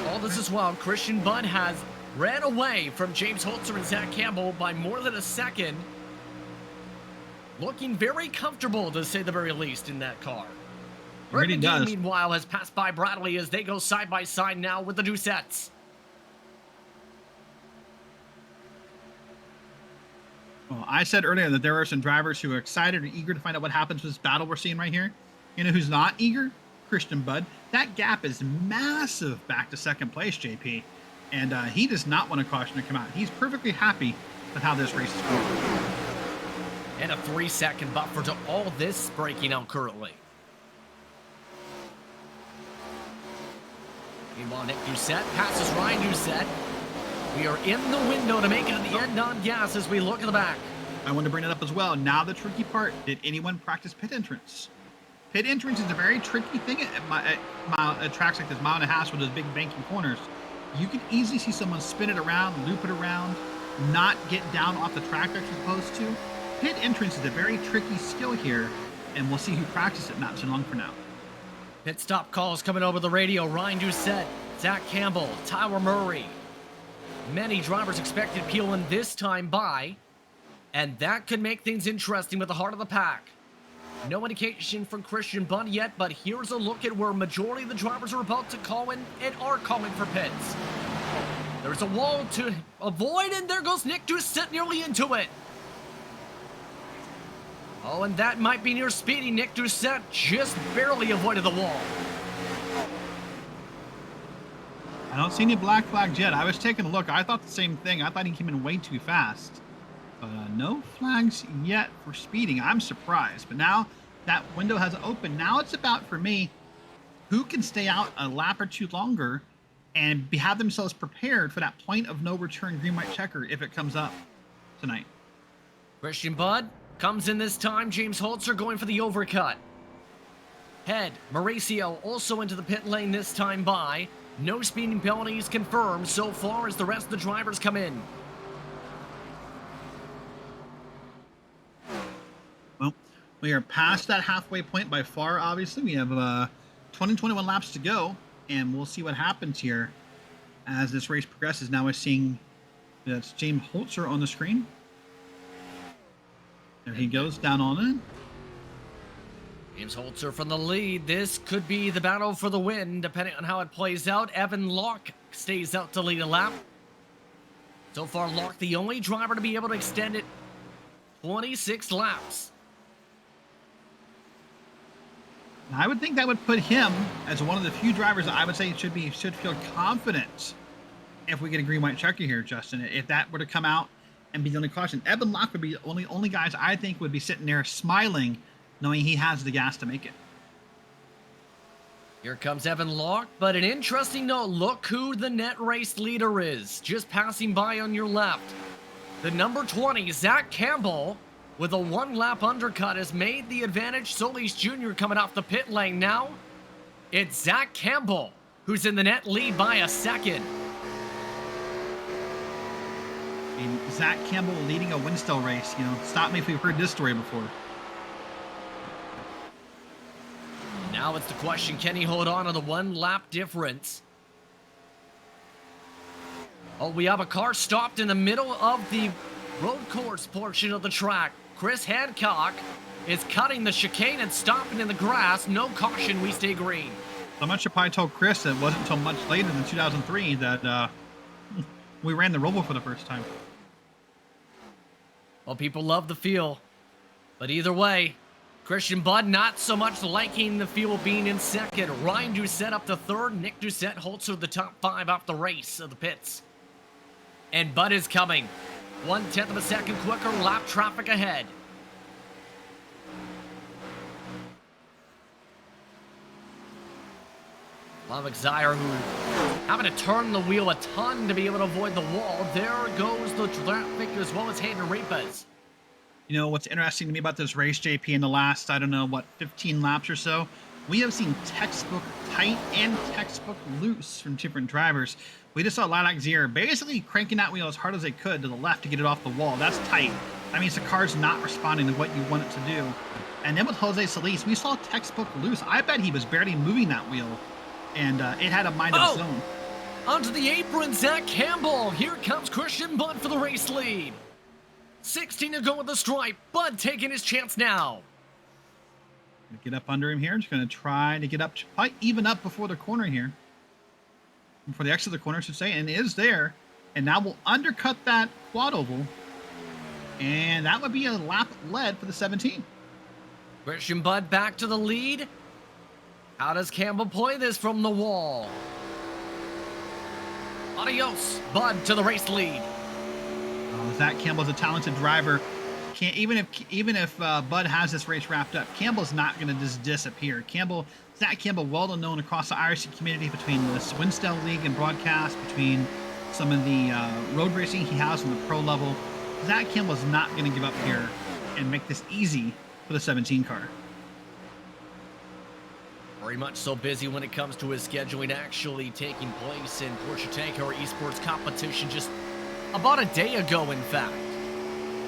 All this as well, Christian Budd has ran away from James Holzer and Zach Campbell by more than a second. Looking very comfortable, to say the very least, in that car. Really does. Meanwhile, has passed by Bradley as they go side by side now with the Doucettes. Well, I said earlier that there are some drivers who are excited or eager to find out what happens with this battle we're seeing right here. You know who's not eager? Christian Budd. That gap is massive back to second place, JP. And he does not want a caution to come out. He's perfectly happy with how this race is going. And a 3-second buffer to all this breaking out currently. Meanwhile, Nick Doucette passes Ryan Doucette. We are in the window to make it to the end on gas as we look at the back. I want to bring it up as well. Now the tricky part, did anyone practice pit entrance? Pit entrance is a very tricky thing at tracks like this, mile and a half with those big banking corners. You can easily see someone spin it around, loop it around, not get down off the track like you're supposed to. Pit entrance is a very tricky skill here, and we'll see who practices it not so long for now. Pit stop calls coming over the radio. Ryan Doucette, Zach Campbell, Tyler Murray. Many drivers expected peeling this time by, and that could make things interesting with the heart of the pack. No indication from Christian Budd yet, but here's a look at where majority of the drivers are about to call in and are calling for pits. There's a wall to avoid, and there goes Nick Doucette nearly into it. Oh, and that might be near speedy. Nick Doucette just barely avoided the wall. I don't see any black flags yet. I was taking a look. I thought the same thing. I thought he came in way too fast. No flags yet for speeding. I'm surprised. But now that window has opened. Now it's about, for me, who can stay out a lap or two longer and have themselves prepared for that point of no return green-white checker if it comes up tonight. Christian Budd comes in this time. James Holzer going for the overcut. Head, Mauricio also into the pit lane this time by. No speeding penalties confirmed so far as the rest of the drivers come in. Well, we are past that halfway point by far, obviously. We have 21 laps to go, and we'll see what happens here as this race progresses. Now we're seeing that's James Holzer on the screen. There he goes, down on it. James Holzer from the lead. This could be the battle for the win, depending on how it plays out. Evan Locke stays out to lead a lap. So far, Locke the only driver to be able to extend it 26 laps. I would think that would put him as one of the few drivers that I would say should feel confident if we get a green-white checker here, Justin. If that were to come out and be the only caution, Evan Locke would be the only guys I think would be sitting there smiling, knowing he has the gas to make it. Here comes Evan Locke, but an interesting note, look who the net race leader is, just passing by on your left. The number 20, Zach Campbell, with a one-lap undercut, has made the advantage. Solis Jr. coming off the pit lane now. It's Zach Campbell, who's in the net lead by a second. And Zach Campbell leading a WINSTEL race, stop me if we've heard this story before. Now it's the question, can he hold on to the one-lap difference? Oh, we have a car stopped in the middle of the road course portion of the track. Chris Hancock is cutting the chicane and stopping in the grass. No caution, we stay green. I'm not sure if I told Chris that it wasn't until much later than 2003 that we ran the Robo for the first time. Well, people love the feel. But either way, Christian Budd not so much liking the feel being in second. Ryan Doucette up to third. Nick Doucette holds to the top 5 off the race of the pits. And Budd is coming. 1/10 of a second quicker, lap traffic ahead. Lavik Zaire, who having to turn the wheel a ton to be able to avoid the wall. There goes the traffic as well as Hayden Repas. What's interesting to me about this race, JP, in the last, 15 laps or so, we have seen textbook tight and textbook loose from different drivers. We just saw Lavik Zaire basically cranking that wheel as hard as they could to the left to get it off the wall. That's tight. That means the car's not responding to what you want it to do. And then with Jose Solis, we saw textbook loose. I bet he was barely moving that wheel, and it had a mind of its own. Onto the apron, Zach Campbell. Here comes Christian Budd for the race lead. 16 to go with the stripe. Budd taking his chance now. Get up under him here. Just going to try to get up, probably even up before the corner here. Before the exit of the corner, I should say. And it is there. And now we'll undercut that quad oval. And that would be a lap lead for the 17. Christian Budd back to the lead. How does Campbell play this from the wall? Adios, Bud to the race lead. Zach Campbell's a talented driver. Can't even if Bud has this race wrapped up, Campbell's not going to just disappear. Zach Campbell, well known across the iRacing community, between the WINSTEL League and broadcast, between some of the road racing he has on the pro level. Zach Campbell's not going to give up here and make this easy for the 17 car. Very much so busy when it comes to his scheduling actually taking place in Porsche Taycan Esports competition just about a day ago, in fact,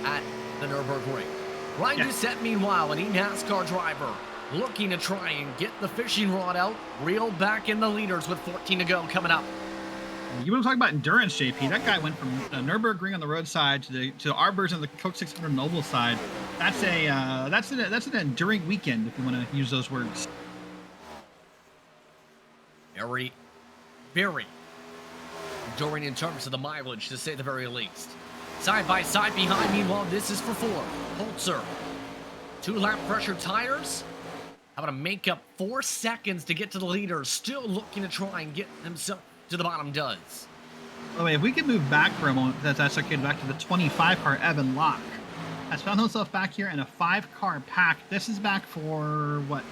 at the Nürburgring. Ryan Doucette, meanwhile, an eNASCAR driver, looking to try and get the fishing rod out, reel back in the leaders with 14 to go coming up. You want to talk about endurance, JP? That guy went from the Nürburgring on the road side to the Arbors on the Coke 600 on the oval side. That's an enduring weekend, if you want to use those words. Very, very enduring in terms of the mileage, to say the very least. Side by side behind, meanwhile, this is for Ford. Holzer, 2-lap pressure tires. How about to make up 4 seconds to get to the leader, still looking to try and get himself to the bottom does. By the way, if we could move back for a moment, that's okay, back to the 25 car, Evan Locke has found himself back here in a 5-car pack. This is back for, what,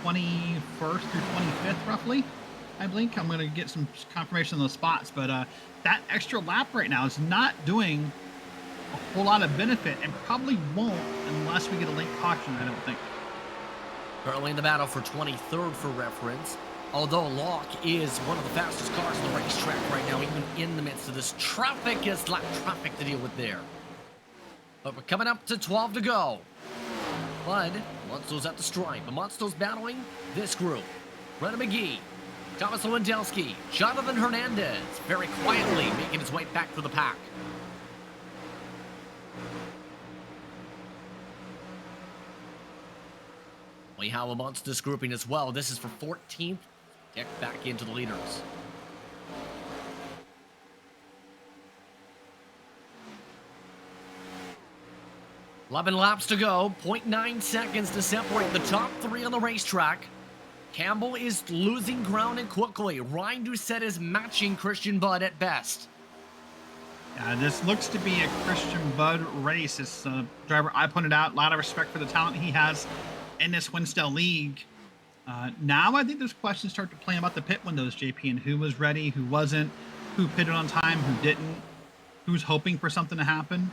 21st through 25th, roughly? I blink. I'm going to get some confirmation on those spots, but that extra lap right now is not doing a whole lot of benefit, and probably won't unless we get a late caution, I don't think. Currently in the battle for 23rd for reference, although Locke is one of the fastest cars on the racetrack right now, even in the midst of this traffic, is lap traffic to deal with there. But we're coming up to 12 to go. Bud, Munsto's at the stripe. Munsto's battling this group. Brennan McGee, Thomas Lewandowski, Jonathan Hernandez, very quietly making his way back to the pack. We have amongst this grouping as well. This is for 14th. Get back into the leaders. Eleven laps to go. 0.9 seconds to separate the top 3 on the racetrack. Campbell is losing ground and quickly. Ryan Doucette is matching Christian Bud at best. This looks to be a Christian Bud race. This driver, I pointed out, a lot of respect for the talent he has in this WINSTEL League. Now I think there's questions start to play about the pit windows, JP, and who was ready, who wasn't, who pitted on time, who didn't, who's hoping for something to happen.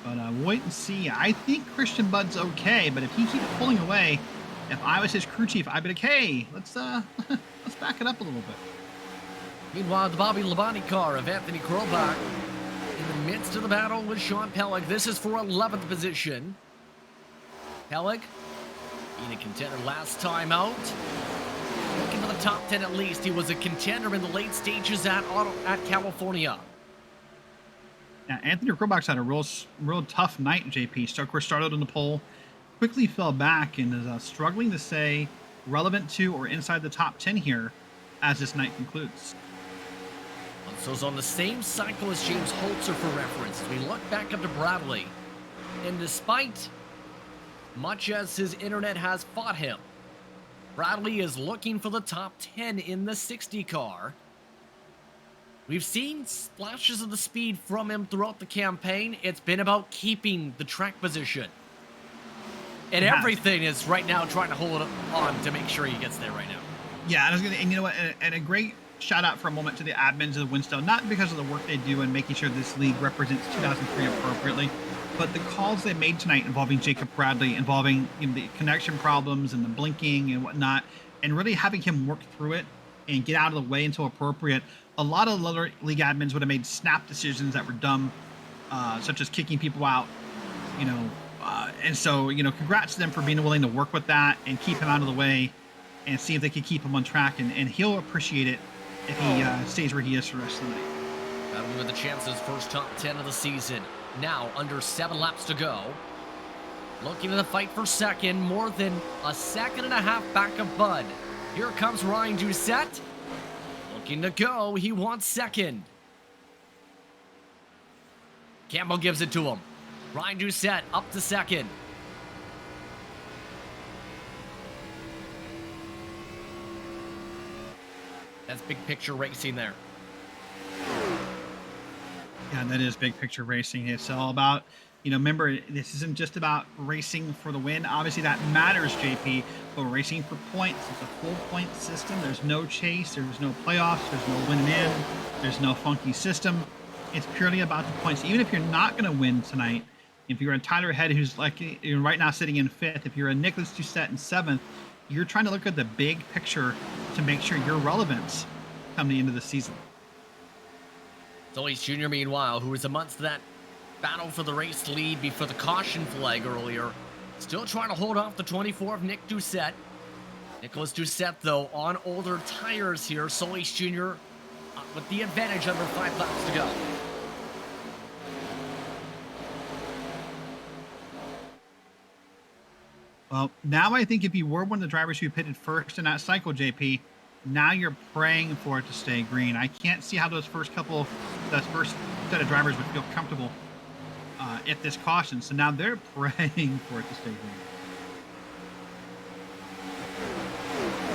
But wait and see. I think Christian Bud's okay, but if he keeps pulling away, if I was his crew chief, I'd be like, hey, let's back it up a little bit. Meanwhile, the Bobby Labonte car of Anthony Krobach in the midst of the battle with Sean Pellick. This is for 11th position. Pellick being a contender last time out. Looking for the top 10 at least. He was a contender in the late stages at California. Now, Anthony Krobach's had a real tough night, JP. Stoker started on the pole, quickly fell back, and is struggling to stay relevant to or inside the top 10 here as this night concludes. So's on the same cycle as James Holzer for reference. We look back up to Bradley, and despite much as his internet has fought him, Bradley is looking for the top 10 in the 60 car. We've seen splashes of the speed from him throughout the campaign. It's been about keeping the track position. And everything is right now trying to hold on to make sure he gets there right now. Yeah, and you know what? And a great shout out for a moment to the admins of the WINSTEL, not because of the work they do in making sure this league represents 2003 appropriately, but the calls they made tonight involving Jacob Bradley, involving the connection problems and the blinking and whatnot, and really having him work through it and get out of the way until appropriate. A lot of other league admins would have made snap decisions that were dumb, such as kicking people out, and so, congrats to them for being willing to work with that and keep him out of the way and see if they could keep him on track, and he'll appreciate it if he stays where he is for the rest of the night. Battling with the chances, first top 10 of the season. Now, under 7 laps to go. Looking to the fight for second, more than a second and a half back of Bud. Here comes Ryan Doucette. Looking to go, he wants second. Campbell gives it to him. Ryan Doucette up to second. That's big picture racing there. Yeah, that is big picture racing. It's all about, remember, this isn't just about racing for the win. Obviously, that matters, JP, but we're racing for points. It's a full point system. There's no chase. There's no playoffs. There's no winning in. There's no funky system. It's purely about the points. Even if you're not going to win tonight, if you're a Tyler Head who's like right now sitting in 5th, if you're a Nicholas Doucette in 7th, you're trying to look at the big picture to make sure you're relevant come the end of the season. Solis Jr., meanwhile, who was amongst that battle for the race lead before the caution flag earlier, still trying to hold off the 24 of Nick Doucette. Nicholas Doucette, though, on older tires here. Solis Jr. With the advantage under 5 laps to go. Well, now I think if you were one of the drivers who pitted first in that cycle, JP, now you're praying for it to stay green. I can't see how that first set of drivers would feel comfortable if this caution. So now they're praying for it to stay green.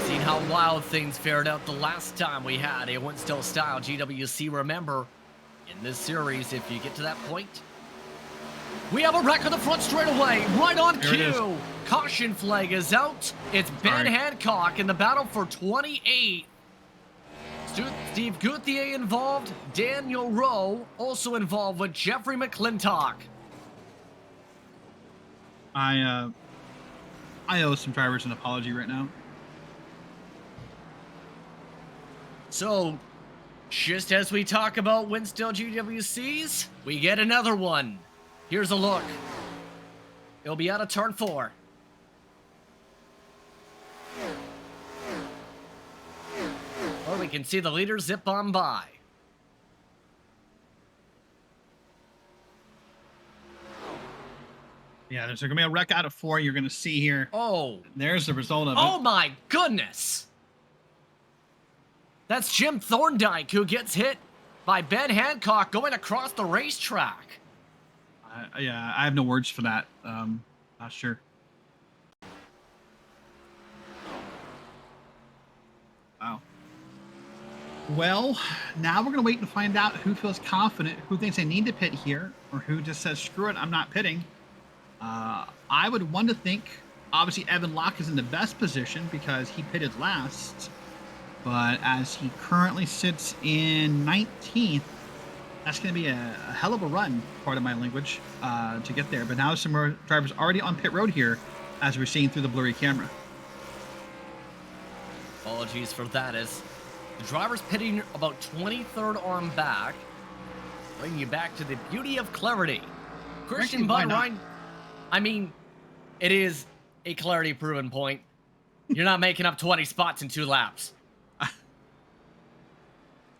Seen how wild things fared out the last time we had a WINSTEL style GWC. Remember, in this series, if you get to that point, we have a wreck on the front straightaway, right on cue. Caution flag is out. It's Ben Hancock in the battle for 28. Steve Gouthier involved. Daniel Rowe also involved with Jeffrey McClintock. I owe some drivers an apology right now. So, just as we talk about WINSTEL GWCs, we get another one. Here's a look. It'll be out of turn 4. Or we can see the leader zip on by. Yeah, there's going to be a wreck out of 4 you're going to see here. Oh. There's the result of it. Oh my goodness. That's Jim Thorndike who gets hit by Ben Hancock going across the racetrack. Yeah, I have no words for that. Not sure. Wow. Well, now we're going to wait and find out who feels confident, who thinks they need to pit here, or who just says, screw it, I'm not pitting. I would want to think, obviously, Evan Locke is in the best position because he pitted last. But as he currently sits in 19th, that's going to be a hell of a run, part of my language, to get there. But now some more drivers already on pit road here, as we're seeing through the blurry camera. Apologies for that, as the driver's pitting about 23rd on back, bringing you back to the beauty of clarity. Christian Budrine, I mean, it is a clarity proven point. You're not making up 20 spots in 2 laps.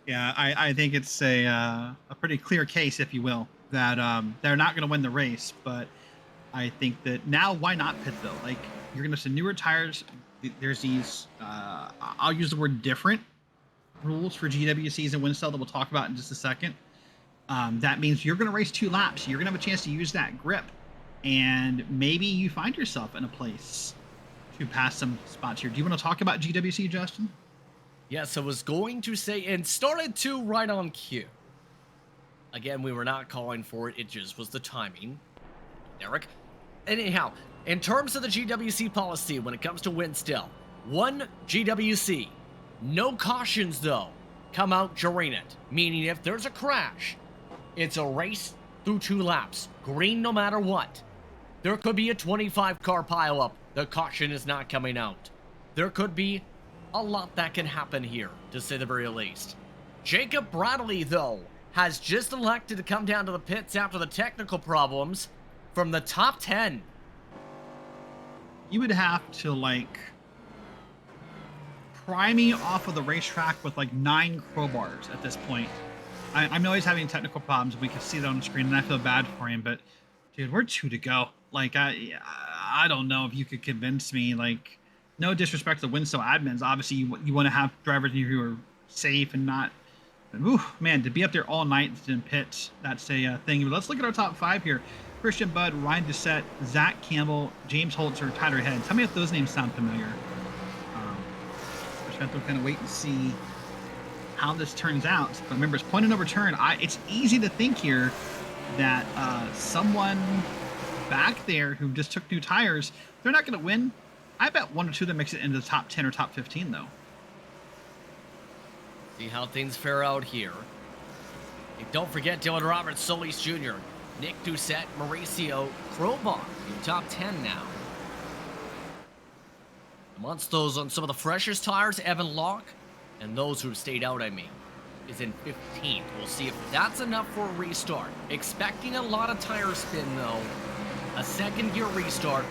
Yeah, I think it's a pretty clear case, if you will, that they're not going to win the race. But I think that now, why not pit, though? Like, you're going to see newer tires. There's these, I'll use the word different rules for GWCs and WINSTEL that we'll talk about in just a second. That means you're going to race 2 laps. You're going to have a chance to use that grip. And maybe you find yourself in a place to pass some spots here. Do you want to talk about GWC, Justin? Yes, I was going to say, and started to right on cue. Again, we were not calling for it. It just was the timing. Derek. Anyhow, in terms of the GWC policy when it comes to WINSTEL, 1 GWC. No cautions, though, come out during it. Meaning if there's a crash, it's a race through 2 laps. Green no matter what. There could be a 25-car pileup. The caution is not coming out. There could be a lot that can happen here, to say the very least. Jacob Bradley, though, has just elected to come down to the pits after the technical problems from the top 10. You would have to, like, pry me off of the racetrack with, like, 9 crowbars at this point. I know he's having technical problems. We can see that on the screen, and I feel bad for him, but, dude, we're 2 to go. Like, I don't know if you could convince me, like, no disrespect to WINSTEL admins. Obviously, you want to have drivers who are safe and not. Ooh, man, to be up there all night in pits, that's a thing. But let's look at our top 5 here. Christian Budd, Ryan Doucette, Zach Campbell, James Holzer, Tyler Head. Tell me if those names sound familiar. We're just going to kind of wait and see how this turns out. But remember, it's point and overturn. It's easy to think here that someone back there who just took new tires, they're not going to win. I bet one or two that makes it into the top 10 or top 15, though. See how things fare out here. And don't forget Dylan Roberts, Solis Jr., Nick Doucette, Mauricio Crowbar in top 10 now. Amongst those on some of the freshest tires, Evan Locke, and those who have stayed out, I mean, is in 15th. We'll see if that's enough for a restart. Expecting a lot of tire spin, though. A second gear restart.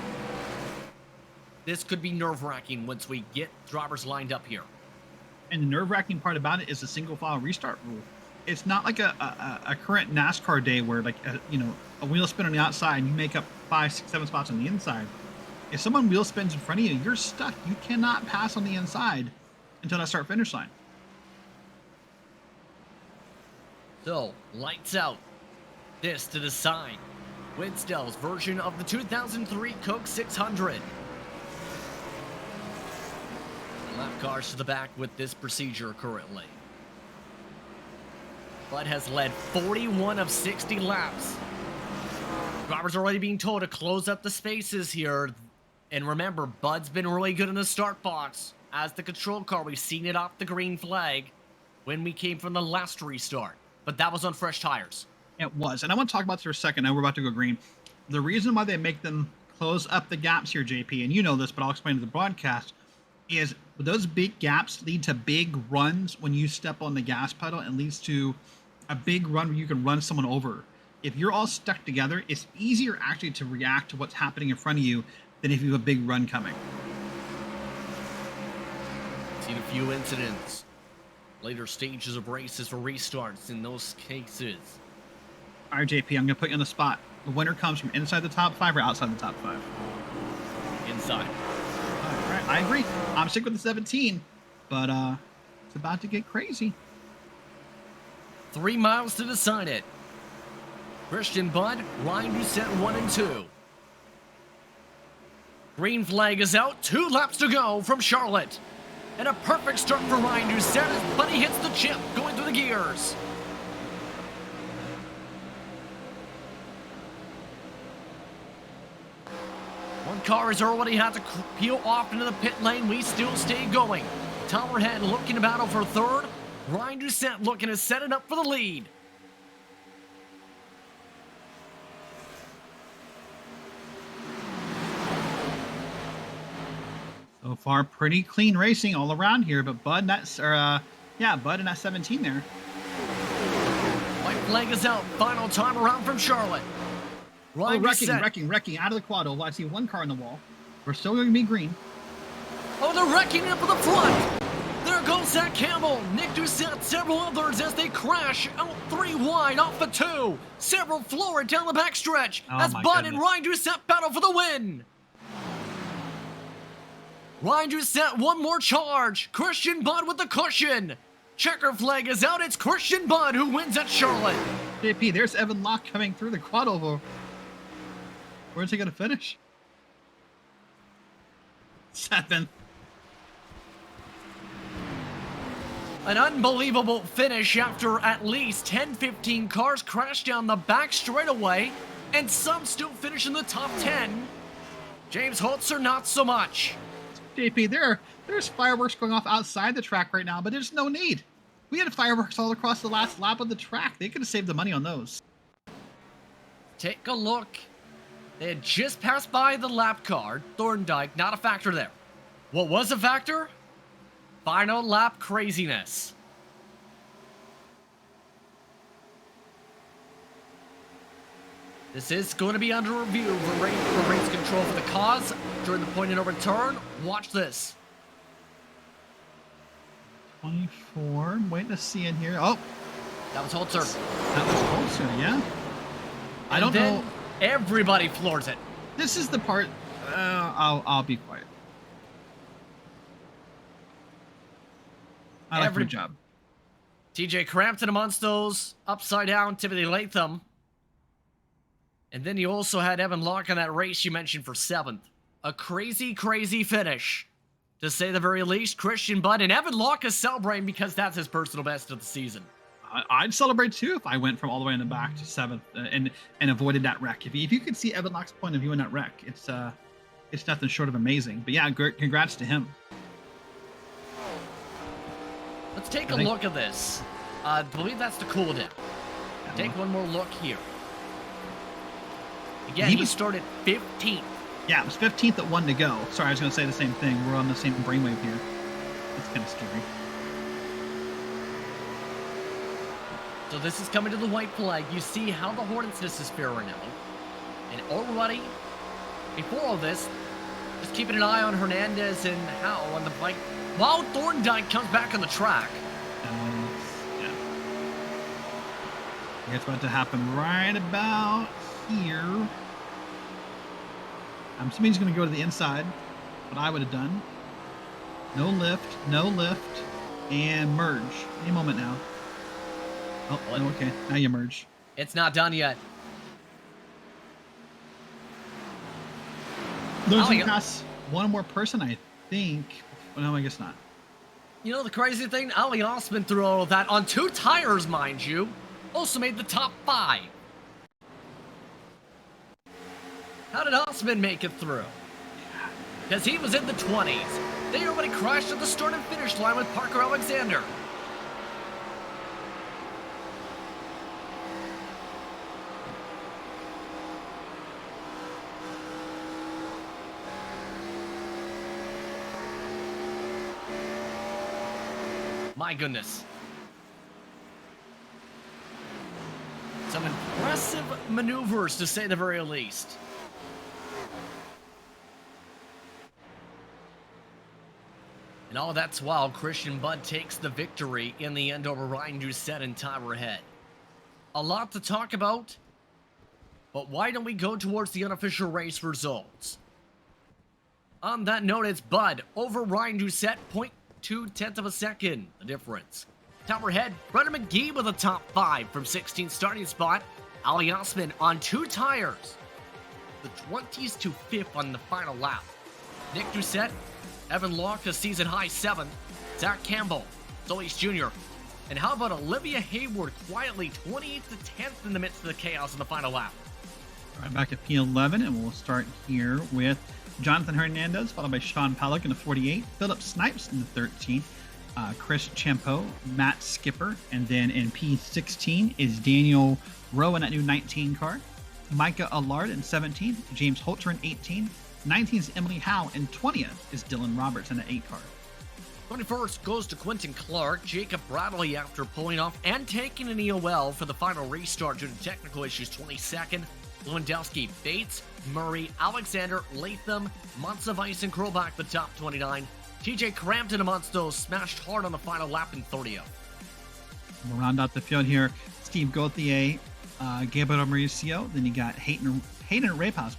This could be nerve-wracking once we get drivers lined up here. And the nerve-wracking part about it is the single file restart rule. It's not like a current NASCAR day where, like, a wheel spin on the outside and you make up 5, 6, 7 spots on the inside. If someone wheel spins in front of you, you're stuck. You cannot pass on the inside until that start-finish line. So, lights out. This to decide WINSTEL's version of the 2003 Coke 600. Lap cars to the back with this procedure currently. Bud has led 41 of 60 laps. Drivers already being told to close up the spaces here. And remember, Bud's been really good in the start box. As the control car, we've seen it off the green flag when we came from the last restart. But that was on fresh tires. It was. And I want to talk about this for a second. Now we're about to go green. The reason why they make them close up the gaps here, JP, and you know this, but I'll explain to the broadcast, is those big gaps lead to big runs when you step on the gas pedal, and leads to a big run where you can run someone over. If you're all stuck together, it's easier actually to react to what's happening in front of you than if you have a big run coming. Seen a few incidents. Later stages of races for restarts in those cases. All right, JP, I'm going to put you on the spot. The winner comes from inside the top 5 or outside the top 5? Inside. All right, I agree. I'm sticking with the 17, but it's about to get crazy. 3 miles to decide it. Christian Budd, Ryan Doucette 1 and 2. Green flag is out, 2 laps to go from Charlotte. And a perfect start for Ryan Doucette as Buddy hits the chip going through the gears. One car has already had to peel off into the pit lane. We still stay going. Towerhead looking to battle for third. Ryan Doucette looking to set it up for the lead. So far, pretty clean racing all around here, but Bud in that 17 there. White flag is out. Final time around from Charlotte. Ryan wrecking out of the quad oval. I see one car on the wall. We're still going to be green. Oh, they're wrecking up at the front. There goes Zach Campbell. Nick Doucette, several others as they crash out 3 wide off the 2. Several floor down the backstretch as Bud and Ryan Doucette battle for the win. Ryan Doucette, one more charge. Christian Budd with the cushion. Checker flag is out. It's Christian Budd who wins at Charlotte. JP, there's Evan Locke coming through the quad oval. Where's he going to finish? 7th. An unbelievable finish after at least 10-15 cars crashed down the back straightaway, and some still finish in the top 10. James Holzer, not so much. JP, there's fireworks going off outside the track right now, but there's no need. We had fireworks all across the last lap of the track. They could have saved the money on those. Take a look. They had just passed by the lap car. Thorndike, not a factor there. What was a factor? Final lap craziness. This is going to be under review for race control for the cause during the point of no return. Watch this. 24. I'm waiting to see in here. Oh, That was Holzer. that was Holzer, yeah. I don't know. Everybody floors it. This is the part. I'll be quiet. I like your job. TJ Crampton amongst those. Upside down, Timothy Latham. And then you also had Evan Locke in that race you mentioned for 7th. A crazy, crazy finish. to say the very least. Christian Budd and Evan Locke is celebrating because that's his personal best of the season. I'd celebrate too if I went from all the way in the back to 7th and avoided that wreck. If you could see Evan Locke's point of view in that wreck, it's nothing short of amazing. But yeah, congrats to him. Let's take a look at this. I believe that's the cooldown. Take one more look here. Again, he started 15th. Yeah, it was 15th at 1 to go. Sorry, I was going to say the same thing. We're on the same brainwave here. It's kind of scary. So this is coming to the white flag. You see how the Hornets' nest is faring out. And already, before all this, just keeping an eye on Hernandez and Howe on the bike. While Thorndike comes back on the track. Yeah. It's about to happen right about here. I'm assuming he's going to go to the inside. What I would have done. No lift, and merge. Any moment now. Oh, okay. Now you merge. It's not done yet. Losing past one more person, I think. Well, no, I guess not. You know the crazy thing? Ali Osman threw all of that on 2 tires, mind you. Also made the top 5. How did Osman make it through? Because he was in the 20s. They already crashed at the start and finish line with Parker Alexander. My goodness. Some impressive maneuvers, to say the very least. And all that's while Christian Budd takes the victory in the end over Ryan Doucette and Tyler Head. A lot to talk about, but why don't we go towards the unofficial race results? On that note, it's Budd over Ryan Doucette, 0.2 of a second, the difference. Tyler Head, Brendan McGee with a top 5 from 16th starting spot. Ali Osman on 2 tires. The 20s to 5th on the final lap. Nick Doucette, Evan Locke, a season high 7th. Zach Campbell, Solis Jr. And how about Olivia Hayward quietly 28th to 10th in the midst of the chaos in the final lap? All right, back at P11, and we'll start here with Jonathan Hernandez, followed by Sean Pollock in the 48, Philip Snipes in the 13, Chris Champeau, Matt Skipper, and then in P16 is Daniel Rowe in that new 19 car, Micah Allard in 17, James Holter in 18, 19th is Emily Howe, and 20th is Dylan Roberts in the 8 car. 21st goes to Quentin Clark, Jacob Bradley after pulling off and taking an EOL for the final restart due to technical issues. 22nd, Lewandowski, Bates, Murray, Alexander, Latham, Montevice, and Krobach the top 29. TJ Crampton amongst those smashed hard on the final lap in 30th. We'll round out the field here. Steve Gauthier, Gabriel Mauricio. Then you got Hayden Rapaus,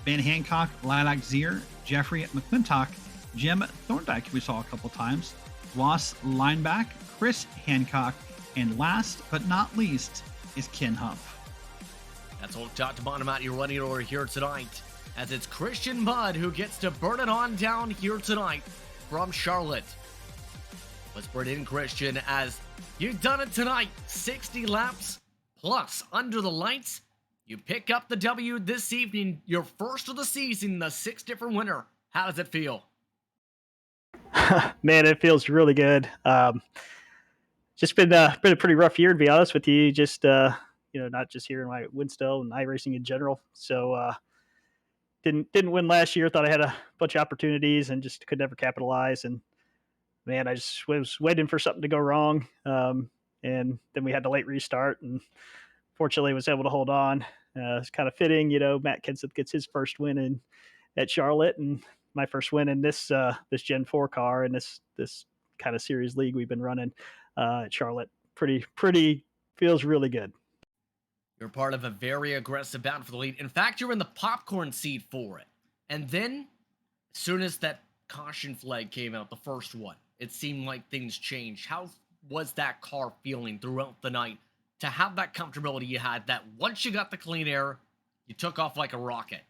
Van Hancock, Lilac Zier, Jeffrey McClintock, Jim Thorndike, who we saw a couple times, Ross Lineback, Chris Hancock, and last but not least is Ken Huff. That's all top to bottom out your running order here tonight, as it's Christian Budd who gets to burn it on down here tonight from Charlotte. Let's bring in Christian, as you've done it tonight. 60 laps plus under the lights. You pick up the W this evening, your first of the season, the 6th different winner. How does it feel? Man, it feels really good. Just been a pretty rough year, to be honest with you. Just not just here in my WINSTEL and iRacing in general. So didn't win last year. Thought I had a bunch of opportunities and just could never capitalize. And man, I just was waiting for something to go wrong. And then we had the late restart, and fortunately was able to hold on. It's kind of fitting, Matt Kenseth gets his first win at Charlotte, and my first win in this Gen 4 car and this kind of series league we've been running at Charlotte. Pretty feels really good. You're part of a very aggressive battle for the lead. In fact, you're in the popcorn seat for it. And then, as soon as that caution flag came out, the first one, it seemed like things changed. How was that car feeling throughout the night to have that comfortability you had, that once you got the clean air, you took off like a rocket?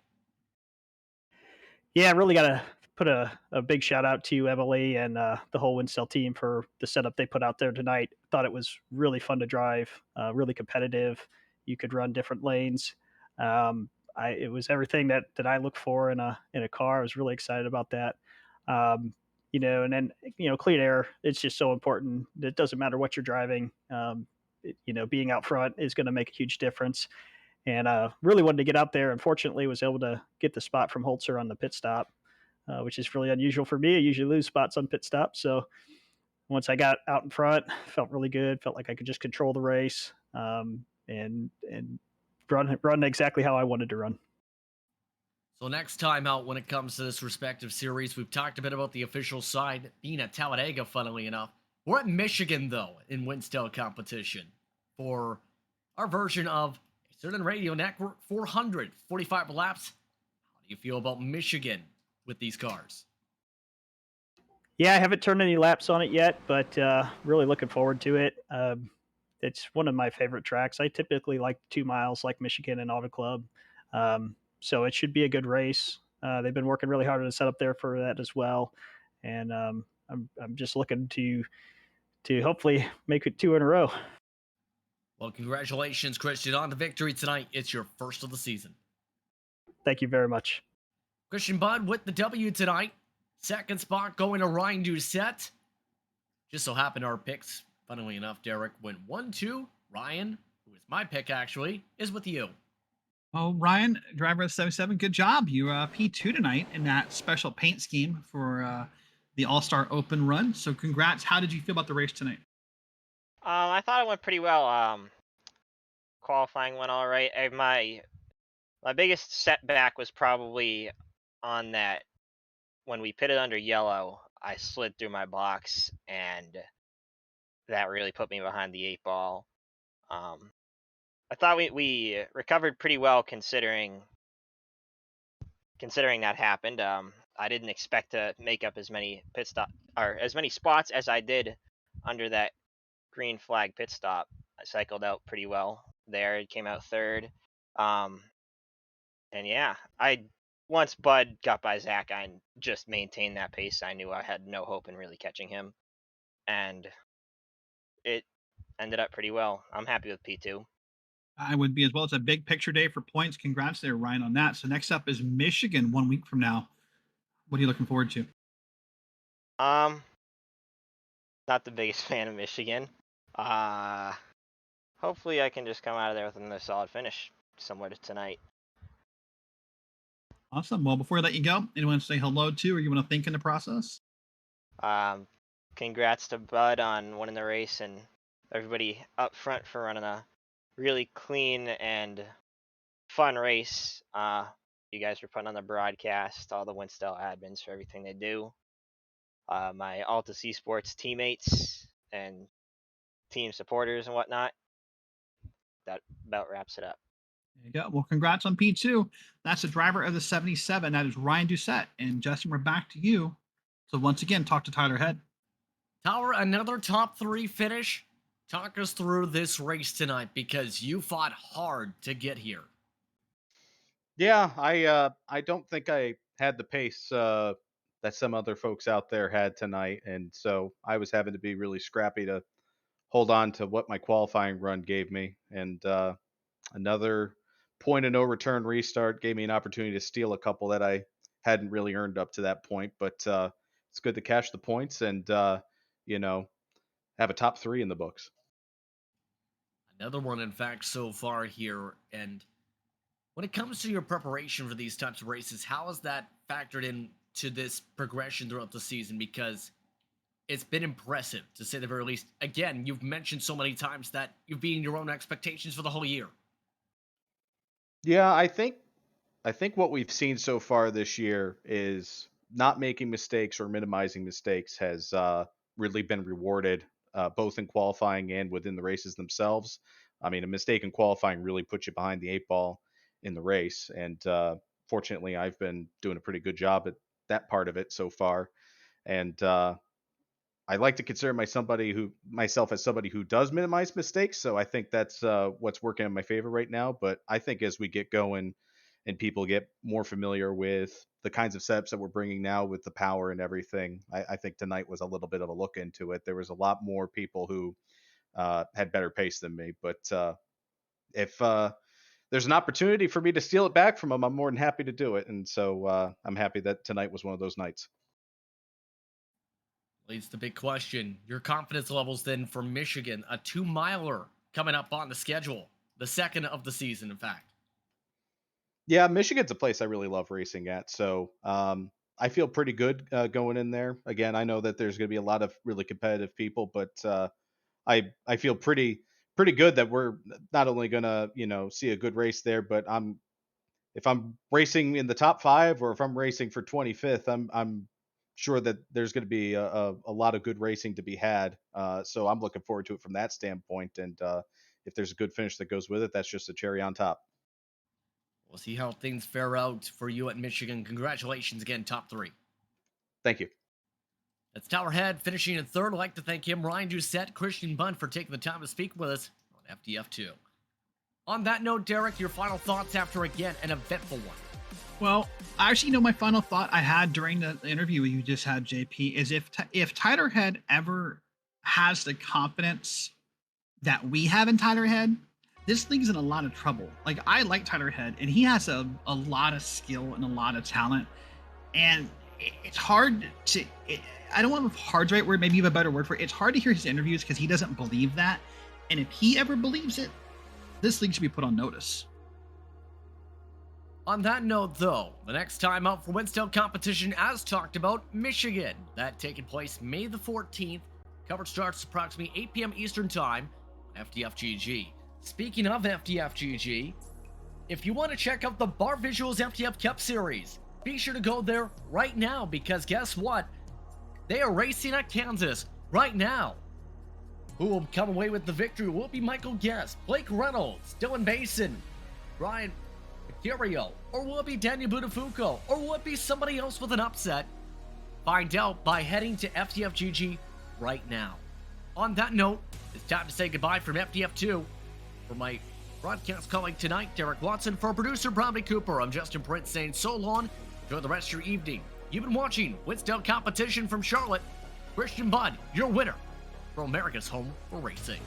Yeah, I really got to put a big shout out to Emily and the whole WINSTEL team for the setup they put out there tonight. Thought it was really fun to drive, really competitive. You could run different lanes. It was everything that I look for in a car. I was really excited about that. And then clean air. It's just so important. It doesn't matter what you're driving. Being out front is going to make a huge difference. And really wanted to get out there. Unfortunately, was able to get the spot from Holzer on the pit stop, which is really unusual for me. I usually lose spots on pit stops. So once I got out in front, felt really good. Felt like I could just control the race, and run exactly how I wanted to run. So next time out, when it comes to this respective series, we've talked a bit about the official side being at Talladega, funnily enough. We're at Michigan, though, in WINSTEL competition for our version of a certain radio network 445 laps. How do you feel about Michigan with these cars? Yeah, I haven't turned any laps on it yet, but really looking forward to it. It's one of my favorite tracks. I typically like 2 miles, like Michigan and Auto Club. So it should be a good race. They've been working really hard on the setup there for that as well, and I'm just looking to hopefully make it 2 in a row. Well, congratulations, Christian, on the victory tonight. It's your first of the season. Thank you very much. Christian Budd with the W tonight. Second spot going to Ryan Doucette. Just so happened our picks, funnily enough, Derek, went 1-2. Ryan, who is my pick actually, is with you. Oh, Ryan, driver of 77, good job. You P2 tonight in that special paint scheme for the All-Star Open run. So congrats. How did you feel about the race tonight? I thought it went pretty well. Qualifying went all right. My biggest setback was probably on that when we pitted under yellow. I slid through my box, and that really put me behind the 8 ball. I thought we recovered pretty well considering that happened. I didn't expect to make up as many as many spots as I did under that green flag pit stop. I cycled out pretty well there. It came out third. And yeah, once Bud got by Zach, I just maintained that pace. I knew I had no hope in really catching him, and it ended up pretty well. I'm happy with P2. I would be as well. It's a big picture day for points. Congrats there, Ryan, on that. So next up is Michigan 1 week from now. What are you looking forward to? Not the biggest fan of Michigan. Hopefully I can just come out of there with another solid finish, similar to tonight. Awesome. Well, before I let you go, anyone to say hello to, or you want to thank in the process? Congrats to Bud on winning the race, and everybody up front for running a really clean and fun race. You guys were putting on the broadcast, all the WINSTEL admins for everything they do. My Altus Esports teammates and team supporters and whatnot. That about wraps it up. There you go. Well, congrats on P2. That's the driver of the 77. That is Ryan Doucette. And Justin, we're back to you. So once again, talk to Tyler Head. Tyler, another top 3 finish. Talk us through this race tonight because you fought hard to get here. Yeah, I don't think I had the pace that some other folks out there had tonight, and so I was having to be really scrappy to hold on to what my qualifying run gave me. And another point of no return restart gave me an opportunity to steal a couple that I hadn't really earned up to that point. But it's good to cash the points and have a top 3 in the books. Another one, in fact, so far here. And when it comes to your preparation for these types of races, how has that factored into this progression throughout the season? Because it's been impressive, to say the very least. Again, you've mentioned so many times that you've beaten your own expectations for the whole year. Yeah, I think what we've seen so far this year is not making mistakes or minimizing mistakes has really been rewarded, both in qualifying and within the races themselves. I mean, a mistake in qualifying really puts you behind the 8 ball in the race, and fortunately, I've been doing a pretty good job at that part of it so far. And I like to consider myself as somebody who does minimize mistakes. So I think that's what's working in my favor right now. But I think as we get going and people get more familiar with the kinds of setups that we're bringing now with the power and everything, I think tonight was a little bit of a look into it. There was a lot more people who had better pace than me, but if there's an opportunity for me to steal it back from them, I'm more than happy to do it. And so I'm happy that tonight was one of those nights. Leads to the big question. Your confidence levels then for Michigan, a 2-miler coming up on the schedule, the second of the season, in fact. Yeah, Michigan's a place I really love racing at. So I feel pretty good going in there. Again, I know that there's going to be a lot of really competitive people, but I feel pretty good that we're not only going to see a good race there, but if I'm racing in the top 5 or if I'm racing for 25th, I'm sure that there's going to be a lot of good racing to be had. So I'm looking forward to it from that standpoint. And if there's a good finish that goes with it, that's just a cherry on top. We'll see how things fare out for you at Michigan. Congratulations again, top 3. Thank you. That's Towerhead finishing in 3rd. I'd like to thank him, Ryan Doucette, Christian Bunn for taking the time to speak with us on FDF2. On that note, Derek, your final thoughts after, again, an eventful one. Well, actually, my final thought I had during the interview you just had, JP, is if Tyler Head ever has the confidence that we have in Tyler Head, this league's in a lot of trouble. Like, I like Tyler Head, and he has a lot of skill and a lot of talent. And it's hard to, I don't want to hard's the right word, maybe you have a better word for it. It's hard to hear his interviews because he doesn't believe that. And if he ever believes it, this league should be put on notice. On that note, though, the next time out for WINSTEL competition, as talked about, Michigan. That taking place May the 14th. Coverage starts approximately 8 p.m. Eastern Time on FDFGG. Speaking of FDFGG, if you want to check out the Bar Visuals FDF Cup Series, be sure to go there right now, because guess what? They are racing at Kansas right now. Who will come away with the victory? Will it be Michael Guest, Blake Reynolds, Dylan Basin, Ryan Mercurio, or will it be Daniel Buttafuoco, or will it be somebody else with an upset? Find out by heading to FDFGG right now. On that note, it's time to say goodbye from FDF2. For my broadcast colleague tonight, Derek Watson, for producer Bradley Cooper, I'm Justin Prince saying so long. Enjoy the rest of your evening. You've been watching WINSTEL competition from Charlotte. Christian Budd, your winner for America's Home for Racing.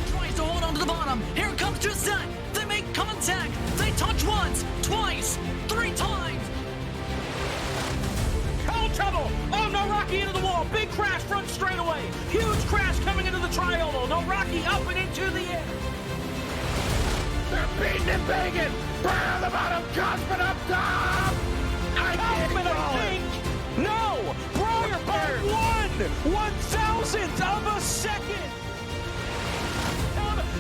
Tries to hold on to the bottom. Here comes Doucette. They make contact. They touch once, twice, 3 times. Oh, trouble! Oh, no, Rocky into the wall. Big crash front straightaway. Huge crash coming into the tri-oval. No, Rocky up and into the air. They're beating and banging. Burn on the bottom, Cosman up top. Kaufman, I think. No! Breyer by 1/1000th of a second.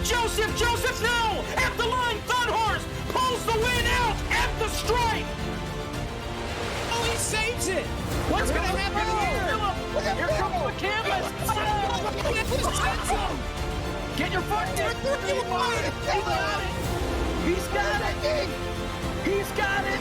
Joseph, no! At the line, Thunhorse pulls the win out at the stripe. Oh, he saves it. What's going to happen here? Here comes the canvas. Get your foot down. He's got it. He's got it.